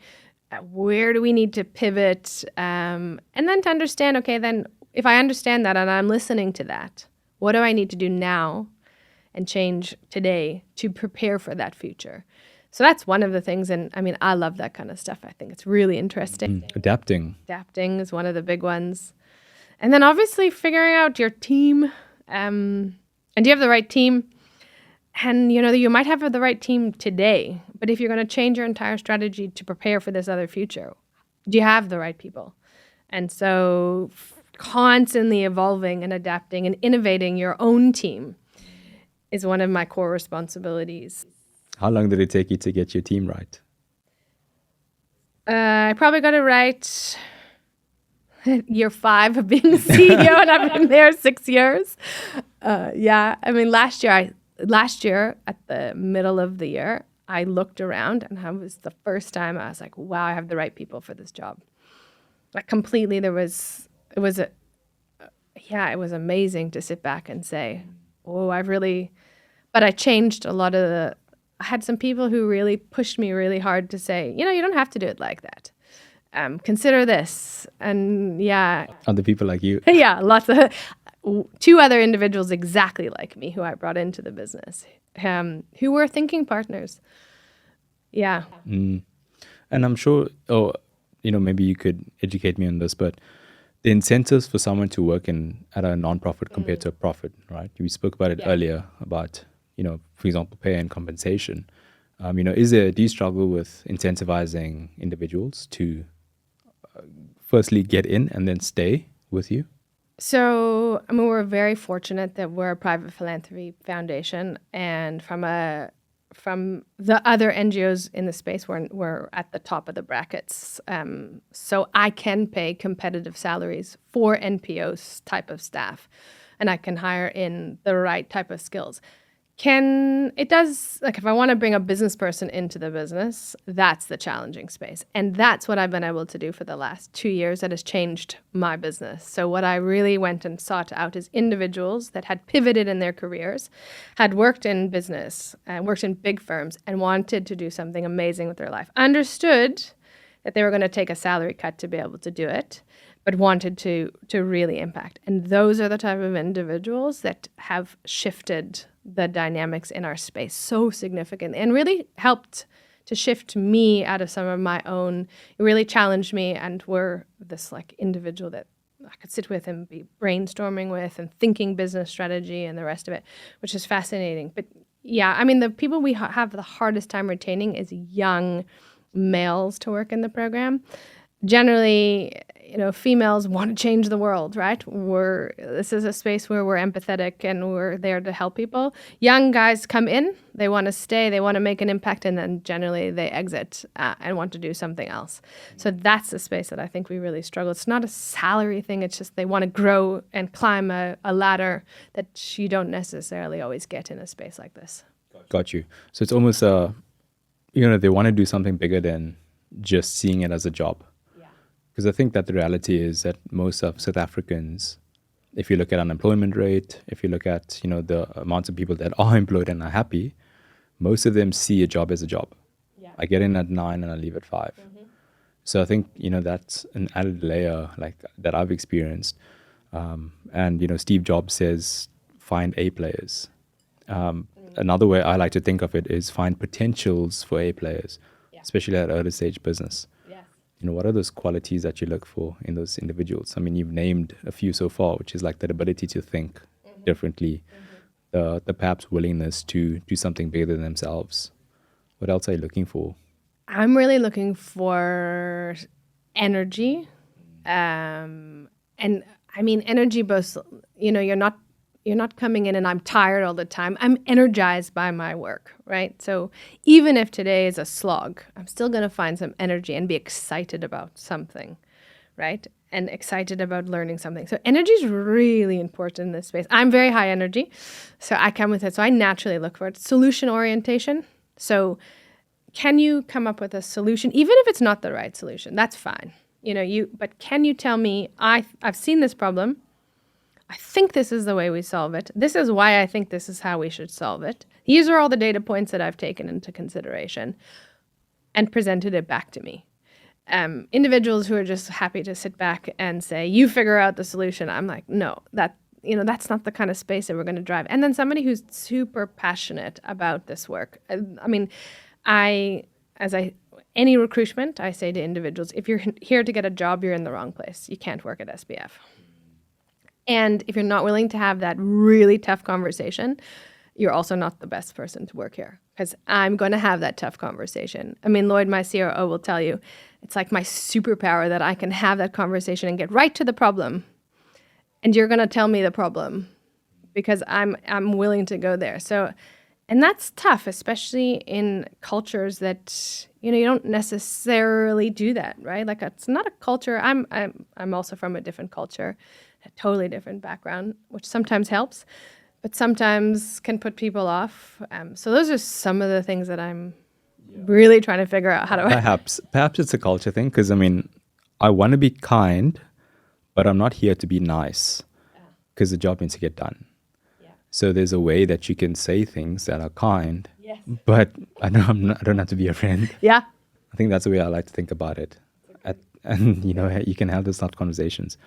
where do we need to pivot, and then to understand, okay, then if I understand that and I'm listening to that, what do I need to do now and change today to prepare for that future. So that's one of the things. And I mean, I love that kind of stuff. I think it's really interesting. Adapting. Adapting is one of the big ones. And then obviously figuring out your team. And do you have the right team? And, you might have the right team today, but if you're going to change your entire strategy to prepare for this other future, do you have the right people? And so constantly evolving and adapting and innovating your own team is one of my core responsibilities. How long did it take you to get your team right? I probably got it right year 5 of being the CEO, and I've been there 6 years. I mean, last year at the middle of the year, I looked around, and it was the first time I was like, wow, I have the right people for this job. Like completely, it was amazing to sit back and say, but I changed a lot of I had some people who really pushed me really hard to say, you don't have to do it like that. Consider this. And Other people like you. Yeah, lots of 2 other individuals exactly like me who I brought into the business, who were thinking partners. Yeah. And I'm sure, maybe you could educate me on this, but the incentives for someone to work at a nonprofit compared to a profit, right? We spoke about it earlier about, for example, pay and compensation. Do you struggle with incentivizing individuals to firstly get in and then stay with you? So, I mean, we're very fortunate that we're a private philanthropy foundation, and from the other NGOs in the space, we're at the top of the brackets. So I can pay competitive salaries for NPOs type of staff, and I can hire in the right type of skills. If I want to bring a business person into the business, that's the challenging space. And that's what I've been able to do for the last 2 years that has changed my business. So what I really went and sought out is individuals that had pivoted in their careers, had worked in business, worked in big firms, and wanted to do something amazing with their life. Understood that they were going to take a salary cut to be able to do it, but wanted to really impact. And those are the type of individuals that have shifted the dynamics in our space so significantly and really helped to shift me out of some of my own. It really challenged me, and were this individual that I could sit with and be brainstorming with and thinking business strategy and the rest of it, which is fascinating. But I mean, the people we have the hardest time retaining is young males to work in the program. Generally, females want to change the world, right? This is a space where we're empathetic and we're there to help people. Young guys come in, they want to stay, they want to make an impact, and then generally they exit and want to do something else. So that's the space that I think we really struggle. It's not a salary thing, it's just they want to grow and climb a ladder that you don't necessarily always get in a space like this. Got you. So it's almost, they want to do something bigger than just seeing it as a job. Because I think that the reality is that most of South Africans, if you look at unemployment rate, if you look at, the amounts of people that are employed and are happy, most of them see a job as a job. Yeah. I get in at 9 and I leave at 5. Mm-hmm. So I think, that's an added layer that I've experienced. And, Steve Jobs says, find A players. Another way I like to think of it is find potentials for A players, especially at early stage business. What are those qualities that you look for in those individuals? I mean, you've named a few so far, which is that ability to think differently, the perhaps willingness to do something bigger than themselves. What else are you looking for? I'm really looking for energy. And I mean, energy both, you're not coming in and I'm tired all the time. I'm energized by my work, right? So even if today is a slog, I'm still going to find some energy and be excited about something, right? And excited about learning something. So energy is really important in this space. I'm very high energy, so I come with it. So I naturally look for it. Solution orientation. So can you come up with a solution, even if it's not the right solution? That's fine. But can you tell me, I've seen this problem. I think this is the way we solve it. This is why I think this is how we should solve it. These are all the data points that I've taken into consideration and presented it back to me. Individuals who are just happy to sit back and say, you figure out the solution. I'm like, no, that's not the kind of space that we're going to drive. And then somebody who's super passionate about this work. I mean, any recruitment, I say to individuals, if you're here to get a job, you're in the wrong place. You can't work at SBF. And if you're not willing to have that really tough conversation, you're also not the best person to work here, because I'm going to have that tough conversation. I mean, Lloyd, my CRO, will tell you, it's like my superpower that I can have that conversation and get right to the problem. And you're going to tell me the problem because I'm willing to go there. So, and that's tough, especially in cultures that, you don't necessarily do that, right? Like, it's not a culture. I'm also from a different culture, a totally different background, which sometimes helps, but sometimes can put people off. So those are some of the things that I'm really trying to figure out how to. Perhaps it's a culture thing, because I mean, I want to be kind, but I'm not here to be nice, because the job needs to get done. Yeah. So there's a way that you can say things that are kind, but I don't have to be a friend. Yeah. I think that's the way I like to think about it. And you can have those tough conversations.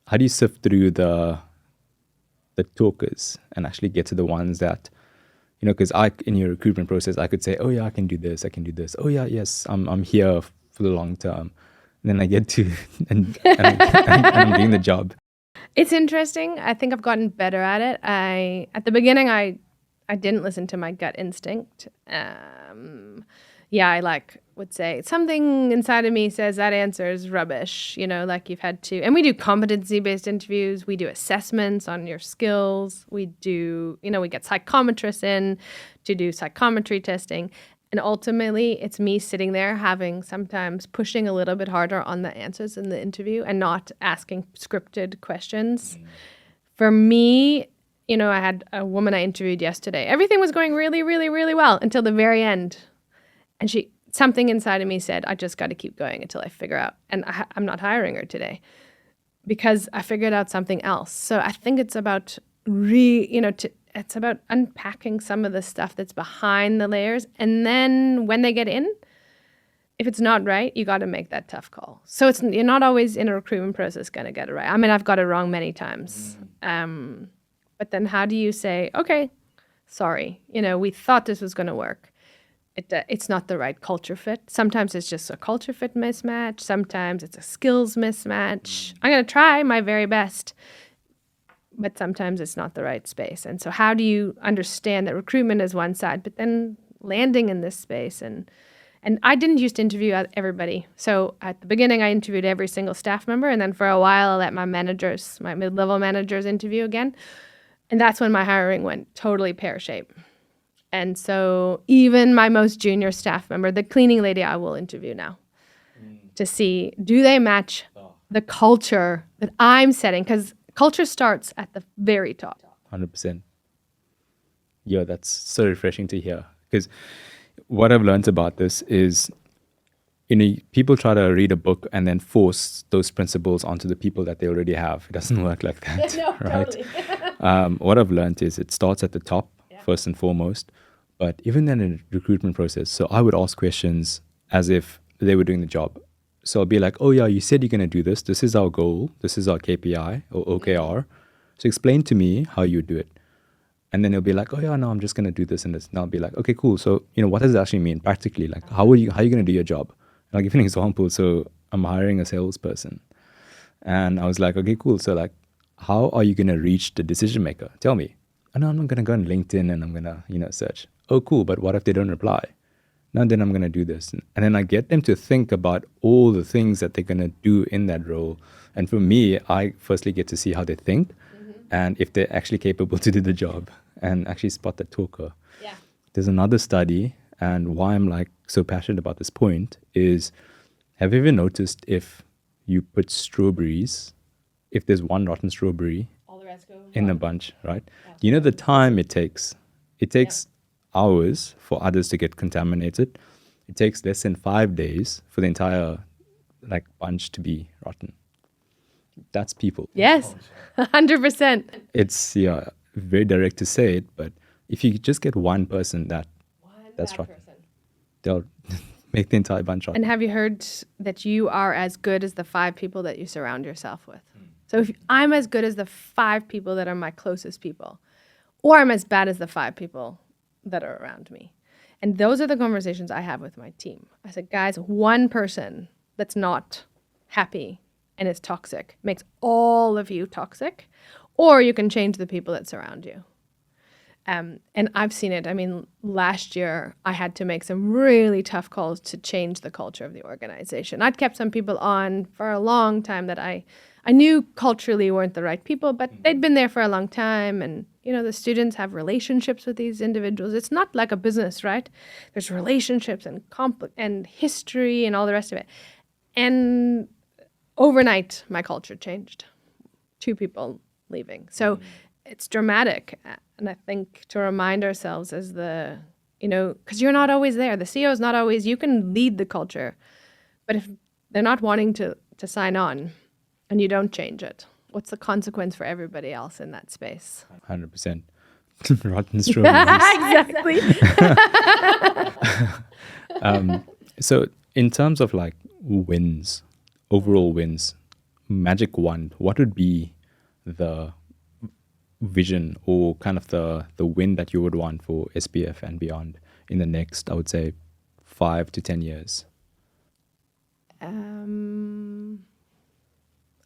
How do you sift through the talkers and actually get to the ones that, because in your recruitment process, I could say, oh yeah, I can do this. Oh yeah, yes, I'm here for the long term. And then I get to, and I'm doing the job. It's interesting. I think I've gotten better at it. At the beginning, I didn't listen to my gut instinct. I would say something inside of me says that answer is rubbish. Like you've had to, and we do competency-based interviews. We do assessments on your skills. We do, we get psychometrists in to do psychometry testing. And ultimately, it's me sitting there sometimes pushing a little bit harder on the answers in the interview and not asking scripted questions. For me, I had a woman I interviewed yesterday. Everything was going really, really, really well until the very end. And something inside of me said, I just got to keep going until I figure out. And I'm not hiring her today because I figured out something else. So I think it's about it's about unpacking some of the stuff that's behind the layers. And then when they get in, if it's not right, you got to make that tough call. So you're not always in a recruitment process going to get it right. I mean, I've got it wrong many times. But then how do you say, okay, sorry, we thought this was going to work. It's not the right culture fit. Sometimes it's just a culture fit mismatch. Sometimes it's a skills mismatch. I'm going to try my very best, but sometimes it's not the right space. And so how do you understand that recruitment is one side, but then landing in this space? And I didn't used to interview everybody. So at the beginning, I interviewed every single staff member. And then for a while, I let my mid-level managers interview again. And that's when my hiring went totally pear-shaped. And so even my most junior staff member, the cleaning lady, I will interview now to see, do they match the culture that I'm setting? Because culture starts at the very top. 100%. Yeah, that's so refreshing to hear. Because what I've learned about this is, people try to read a book and then force those principles onto the people that they already have. It doesn't work like that, right? Totally. What I've learned is it starts at the top, first and foremost. But even then in a recruitment process, so I would ask questions as if they were doing the job. So I'll be like, oh yeah, you said you're going to do this. This is our goal. This is our KPI or OKR. So explain to me how you do it. And then they'll be like, oh yeah, no, I'm just going to do this and this. And I'll be like, okay, cool. So, what does it actually mean practically? Like, how are you going to do your job? And I'll give you an example. So I'm hiring a salesperson. And I was like, okay, cool. So like, how are you going to reach the decision maker? Tell me. And I'm going to go on LinkedIn and I'm going to, search. Oh, cool. But what if they don't reply? Now then I'm going to do this. And then I get them to think about all the things that they're going to do in that role. And for me, I firstly get to see how they think and if they're actually capable to do the job and actually spot the talker. Yeah. There's another study, and why I'm so passionate about this point is, have you ever noticed if you put strawberries, if there's one rotten strawberry in a bunch, right? Yeah. You know the time it takes? It takes hours for others to get contaminated. It takes less than 5 days for the entire bunch to be rotten. That's people. Yes, 100%. It's very direct to say it, but if you just get one person that's rotten, they'll make the entire bunch rotten. And have you heard that you are as good as the 5 people that you surround yourself with? So if I'm as good as the 5 people that are my closest people, or I'm as bad as the 5 people that are around me. And those are the conversations I have with my team. I said, guys, one person that's not happy and is toxic makes all of you toxic, or you can change the people that surround you. And I've seen it. I mean, last year I had to make some really tough calls to change the culture of the organization. I'd kept some people on for a long time that I knew culturally weren't the right people, but they'd been there for a long time. And, you know, the students have relationships with these individuals. It's not like a business, right? There's relationships and and history and all the rest of it. And overnight, my culture changed. 2 people leaving. So it's dramatic. And I think to remind ourselves as because you're not always there. The CEO is not always, you can lead the culture. But if they're not wanting to sign on and you don't change it, what's the consequence for everybody else in that space? 100%. Rotten strawberries. Exactly. So in terms of like wins, overall wins, magic wand, what would be the vision or kind of the win that you would want for SBF and beyond in the next, I would say, 5 to 10 years?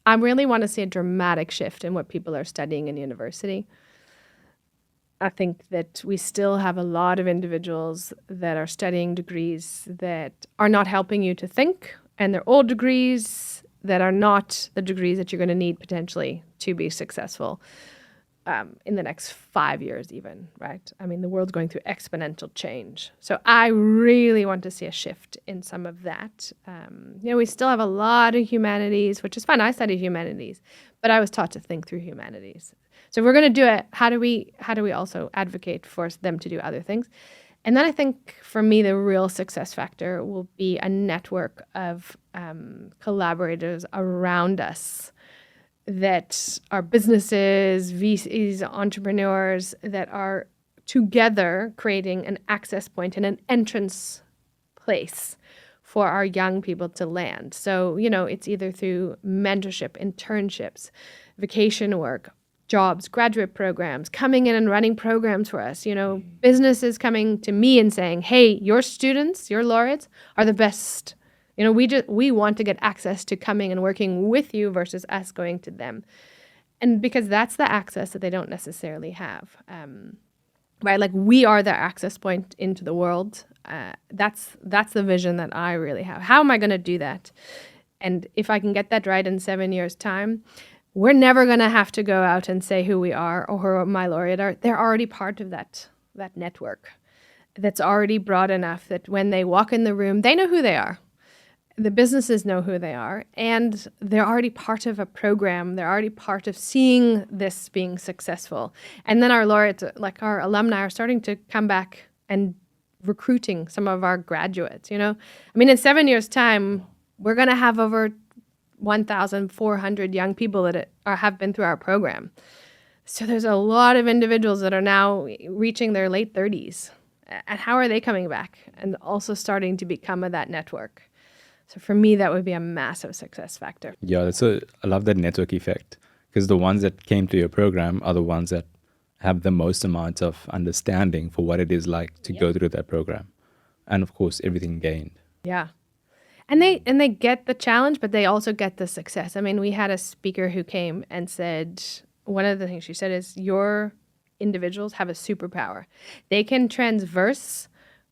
I really want to see a dramatic shift in what people are studying in university. I think that we still have a lot of individuals that are studying degrees that are not helping you to think, and they're old degrees that are not the degrees that you're going to need potentially to be successful in the next 5 years even, right? I mean, the world's going through exponential change. So I really want to see a shift in some of that. We still have a lot of humanities, which is fun. I studied humanities, but I was taught to think through humanities. So if we're going to do it, how do we also advocate for them to do other things? And then I think for me, the real success factor will be a network of collaborators around us that are businesses, VCs, entrepreneurs that are together creating an access point and an entrance place for our young people to land. So, it's either through mentorship, internships, vacation work, jobs, graduate programs, coming in and running programs for us, businesses coming to me and saying, hey, your students, your laureates are the best. We want to get access to coming and working with you versus us going to them. And because that's the access that they don't necessarily have, right? Like we are their access point into the world. That's the vision that I really have. How am I going to do that? And if I can get that right in 7 years' time, we're never going to have to go out and say who we are or who my laureate are. They're already part of that network that's already broad enough that when they walk in the room, they know who they are. The businesses know who they are, and they're already part of a program. They're already part of seeing this being successful. And then our laureates, like our alumni, are starting to come back and recruiting some of our graduates, I mean, in 7 years' time, we're going to have over 1,400 young people that have been through our program. So there's a lot of individuals that are now reaching their late 30s. And how are they coming back and also starting to become of that network? So for me, that would be a massive success factor. Yeah, I love that network effect, because the ones that came to your program are the ones that have the most amount of understanding for what it is like to go through that program. And of course, everything gained. Yeah. And they get the challenge, but they also get the success. I mean, we had a speaker who came and said, one of the things she said is, your individuals have a superpower. They can transverse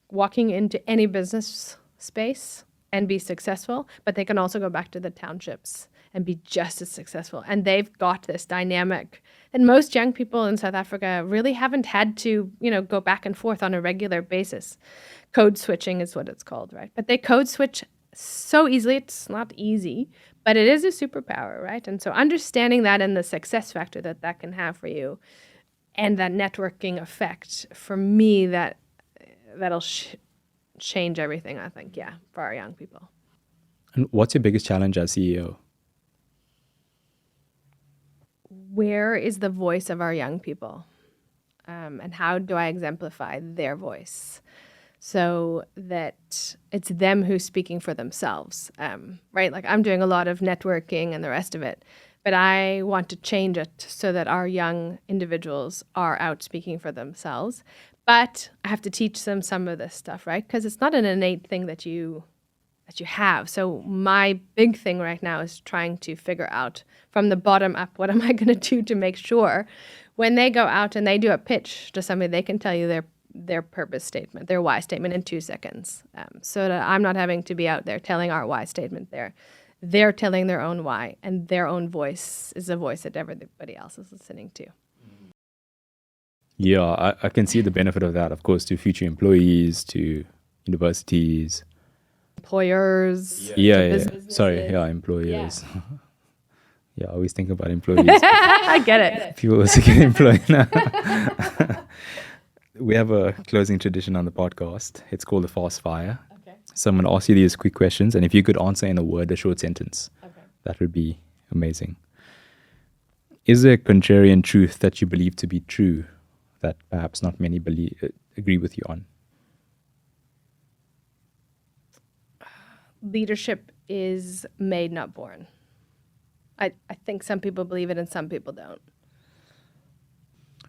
walking into any business space and be successful, but they can also go back to the townships and be just as successful. And they've got this dynamic. And most young people in South Africa really haven't had to, go back and forth on a regular basis. Code switching is what it's called, right? But they code switch so easily. It's not easy, but it is a superpower, right? And so understanding that and the success factor that can have for you and that networking effect, for me, that'll change everything, I think, for our young people. And what's your biggest challenge as CEO? Where is the voice of our young people? And how do I exemplify their voice so that it's them who's speaking for themselves, right? Like I'm doing a lot of networking and the rest of it, But I want to change it so that our young individuals are out speaking for themselves. But I have to teach them some of this stuff, right? Because it's not an innate thing that you have. So my big thing right now is trying to figure out from the bottom up, what am I going to do to make sure when they go out and they do a pitch to somebody, they can tell you their purpose statement, their why statement in 2 seconds, so that I'm not having to be out there telling our why statement there. They're telling their own why, and their own voice is a voice that everybody else is listening to. Yeah, I can see the benefit of that, of course, to future employees, to universities. Employers. Employers. Yeah, I always think about employees. I get it. People also get employed now. We have a closing tradition on the podcast. It's called the Fast Fire. Okay. So I'm going to ask you these quick questions, and if you could answer in a word, a short sentence, Okay. that would be amazing. Is there a contrarian truth that you believe to be true that perhaps not many agree with you on? Leadership is made, not born. I think some people believe it and some people don't.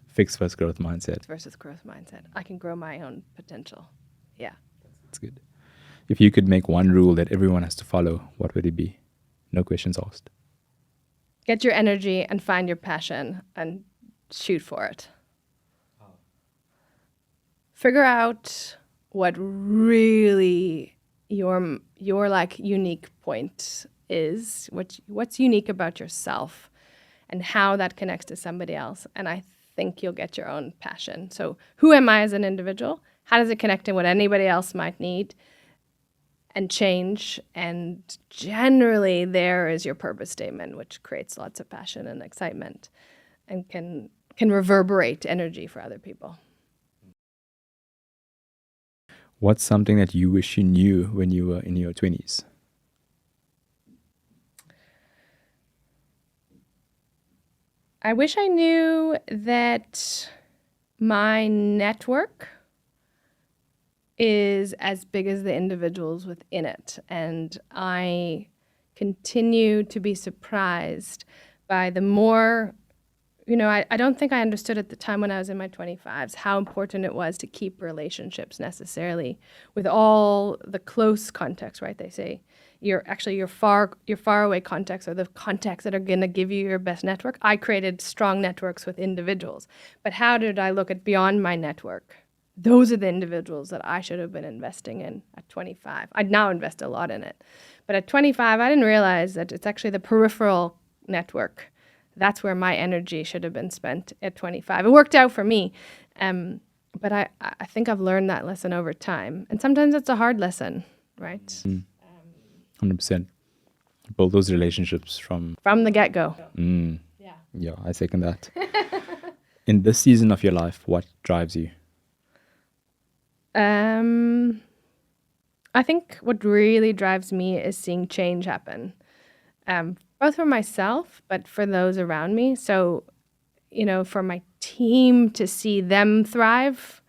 Fixed versus growth mindset. Versus growth mindset. I can grow my own potential. Yeah. That's good. If you could make one rule that everyone has to follow, what would it be? No questions asked. Get your energy and find your passion and shoot for it. Figure out what really your like unique point is, what's unique about yourself and how that connects to somebody else. And I think you'll get your own passion. So who am I as an individual? How does it connect to what anybody else might need and change? And generally there is your purpose statement, which creates lots of passion and excitement and can reverberate energy for other people. What's something that you wish you knew when you were in your 20s? I wish I knew that my network is as big as the individuals within it. And I continue to be surprised by the more, I don't think I understood at the time when I was in my 25s how important it was to keep relationships necessarily with all the close contacts, right? They say your far away contacts are the contacts that are going to give you your best network. I created strong networks with individuals, but how did I look at beyond my network? Those are the individuals that I should have been investing in at 25. I'd now invest a lot in it. But at 25, I didn't realize that it's actually the peripheral network. That's where my energy should have been spent at 25. It worked out for me. But I think I've learned that lesson over time. And sometimes it's a hard lesson, right? 100%. Build those relationships from the get-go. Yeah, I second that. In this season of your life, what drives you? I think what really drives me is seeing change happen, both for myself, but for those around me. So, for my team to see them thrive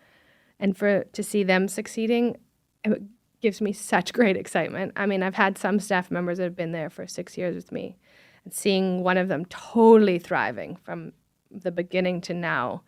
and to see them succeeding, it gives me such great excitement. I mean, I've had some staff members that have been there for 6 years with me, and seeing one of them totally thriving from the beginning to now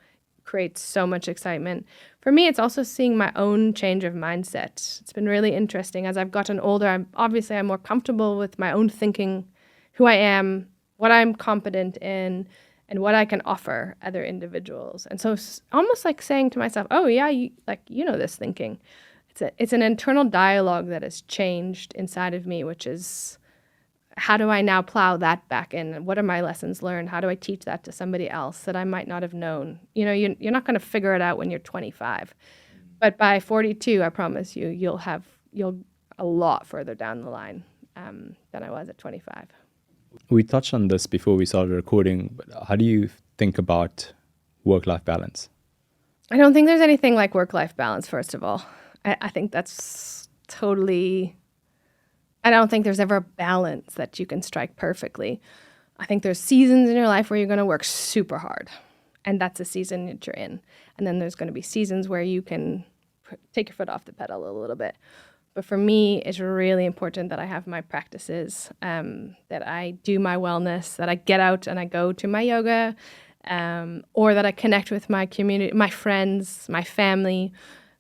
creates so much excitement. For me, it's also seeing my own change of mindset. It's been really interesting. As I've gotten older, I'm more comfortable with my own thinking, who I am, what I'm competent in, and what I can offer other individuals. And so it's almost like saying to myself, oh yeah, you know this thinking. It's an internal dialogue that has changed inside of me, which is, how do I now plow that back in? What are my lessons learned? How do I teach that to somebody else that I might not have known? You're not going to figure it out when you're 25. But by 42, I promise you'll a lot further down the line than I was at 25. We touched on this before we started recording, but how do you think about work-life balance? I don't think there's anything like work-life balance, first of all. I think that's totally... I don't think there's ever a balance that you can strike perfectly. I think there's seasons in your life where you're going to work super hard, and that's a season that you're in. And then there's going to be seasons where you can take your foot off the pedal a little bit. But for me, it's really important that I have my practices, that I do my wellness, that I get out and I go to my yoga, or that I connect with my community, my friends, my family,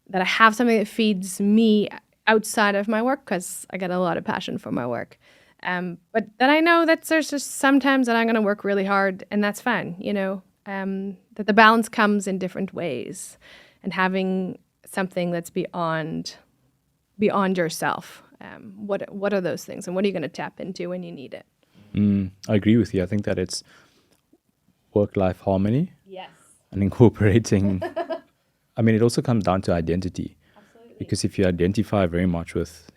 that I have something that feeds me outside of my work, because I get a lot of passion for my work. But then I know that there's just sometimes that I'm going to work really hard, and that's fine, that the balance comes in different ways, and having something that's beyond yourself. What are those things, and what are you going to tap into when you need it? I agree with you. I think that it's work-life harmony. Yes. And incorporating. I mean, it also comes down to identity. Absolutely. Because if you identify very much with,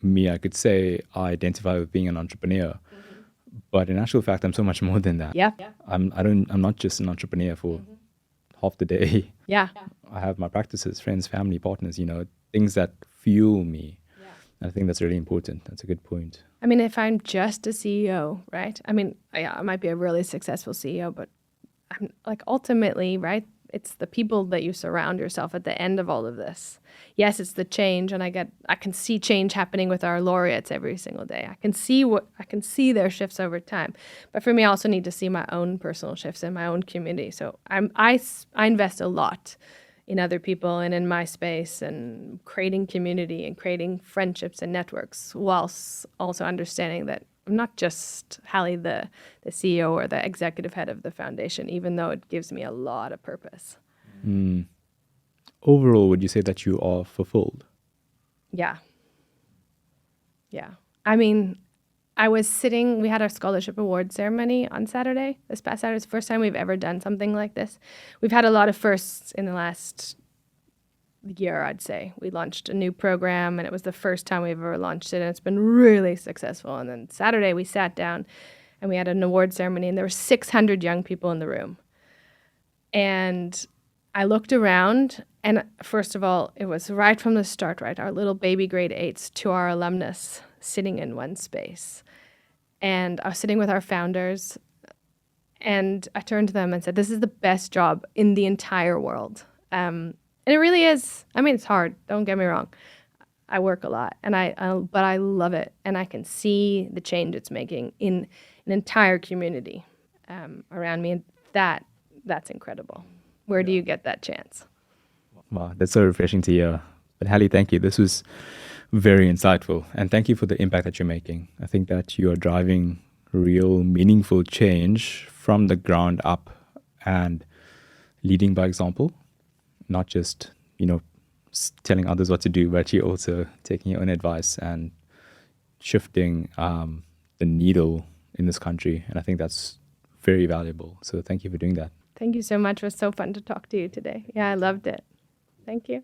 me, I could say I identify with being an entrepreneur. But in actual fact, I'm so much more than that. Yeah. I'm not just an entrepreneur for half the day. Yeah. I have my practices, friends, family, partners, things that fuel me. Yeah. And I think that's really important. That's a good point. I mean, if I'm just a CEO, right? I mean, I might be a really successful CEO, but I'm ultimately, right? It's the people that you surround yourself at the end of all of this. Yes, it's the change, and I can see change happening with our laureates every single day. I can see their shifts over time. But for me, I also need to see my own personal shifts in my own community. So I invest a lot in other people and in my space, and creating community and creating friendships and networks, whilst also understanding that I'm not just Halli, the CEO or the executive head of the foundation, even though it gives me a lot of purpose. Overall, would you say that you are fulfilled? Yeah. I mean, we had our scholarship award ceremony on Saturday. This past Saturday. It's the first time we've ever done something like this. We've had a lot of firsts in the last year, I'd say. We launched a new program, and it was the first time we've ever launched it, and it's been really successful. And then Saturday we sat down and we had an award ceremony, and there were 600 young people in the room. And I looked around, and first of all, it was right from the start, right? Our little baby grade 8s to our alumnus sitting in one space. And I was sitting with our founders, and I turned to them and said, this is the best job in the entire world. And it really is. I mean, it's hard. Don't get me wrong. I work a lot, but I love it, and I can see the change it's making in an entire community around me, and that's incredible. Where do you get that chance? Wow, that's so refreshing to hear. But Halli, thank you. This was very insightful, and thank you for the impact that you're making. I think that you are driving real, meaningful change from the ground up and leading by example. Not just, telling others what to do, but you're also taking your own advice and shifting the needle in this country. And I think that's very valuable. So thank you for doing that. Thank you so much. It was so fun to talk to you today. Yeah, I loved it. Thank you.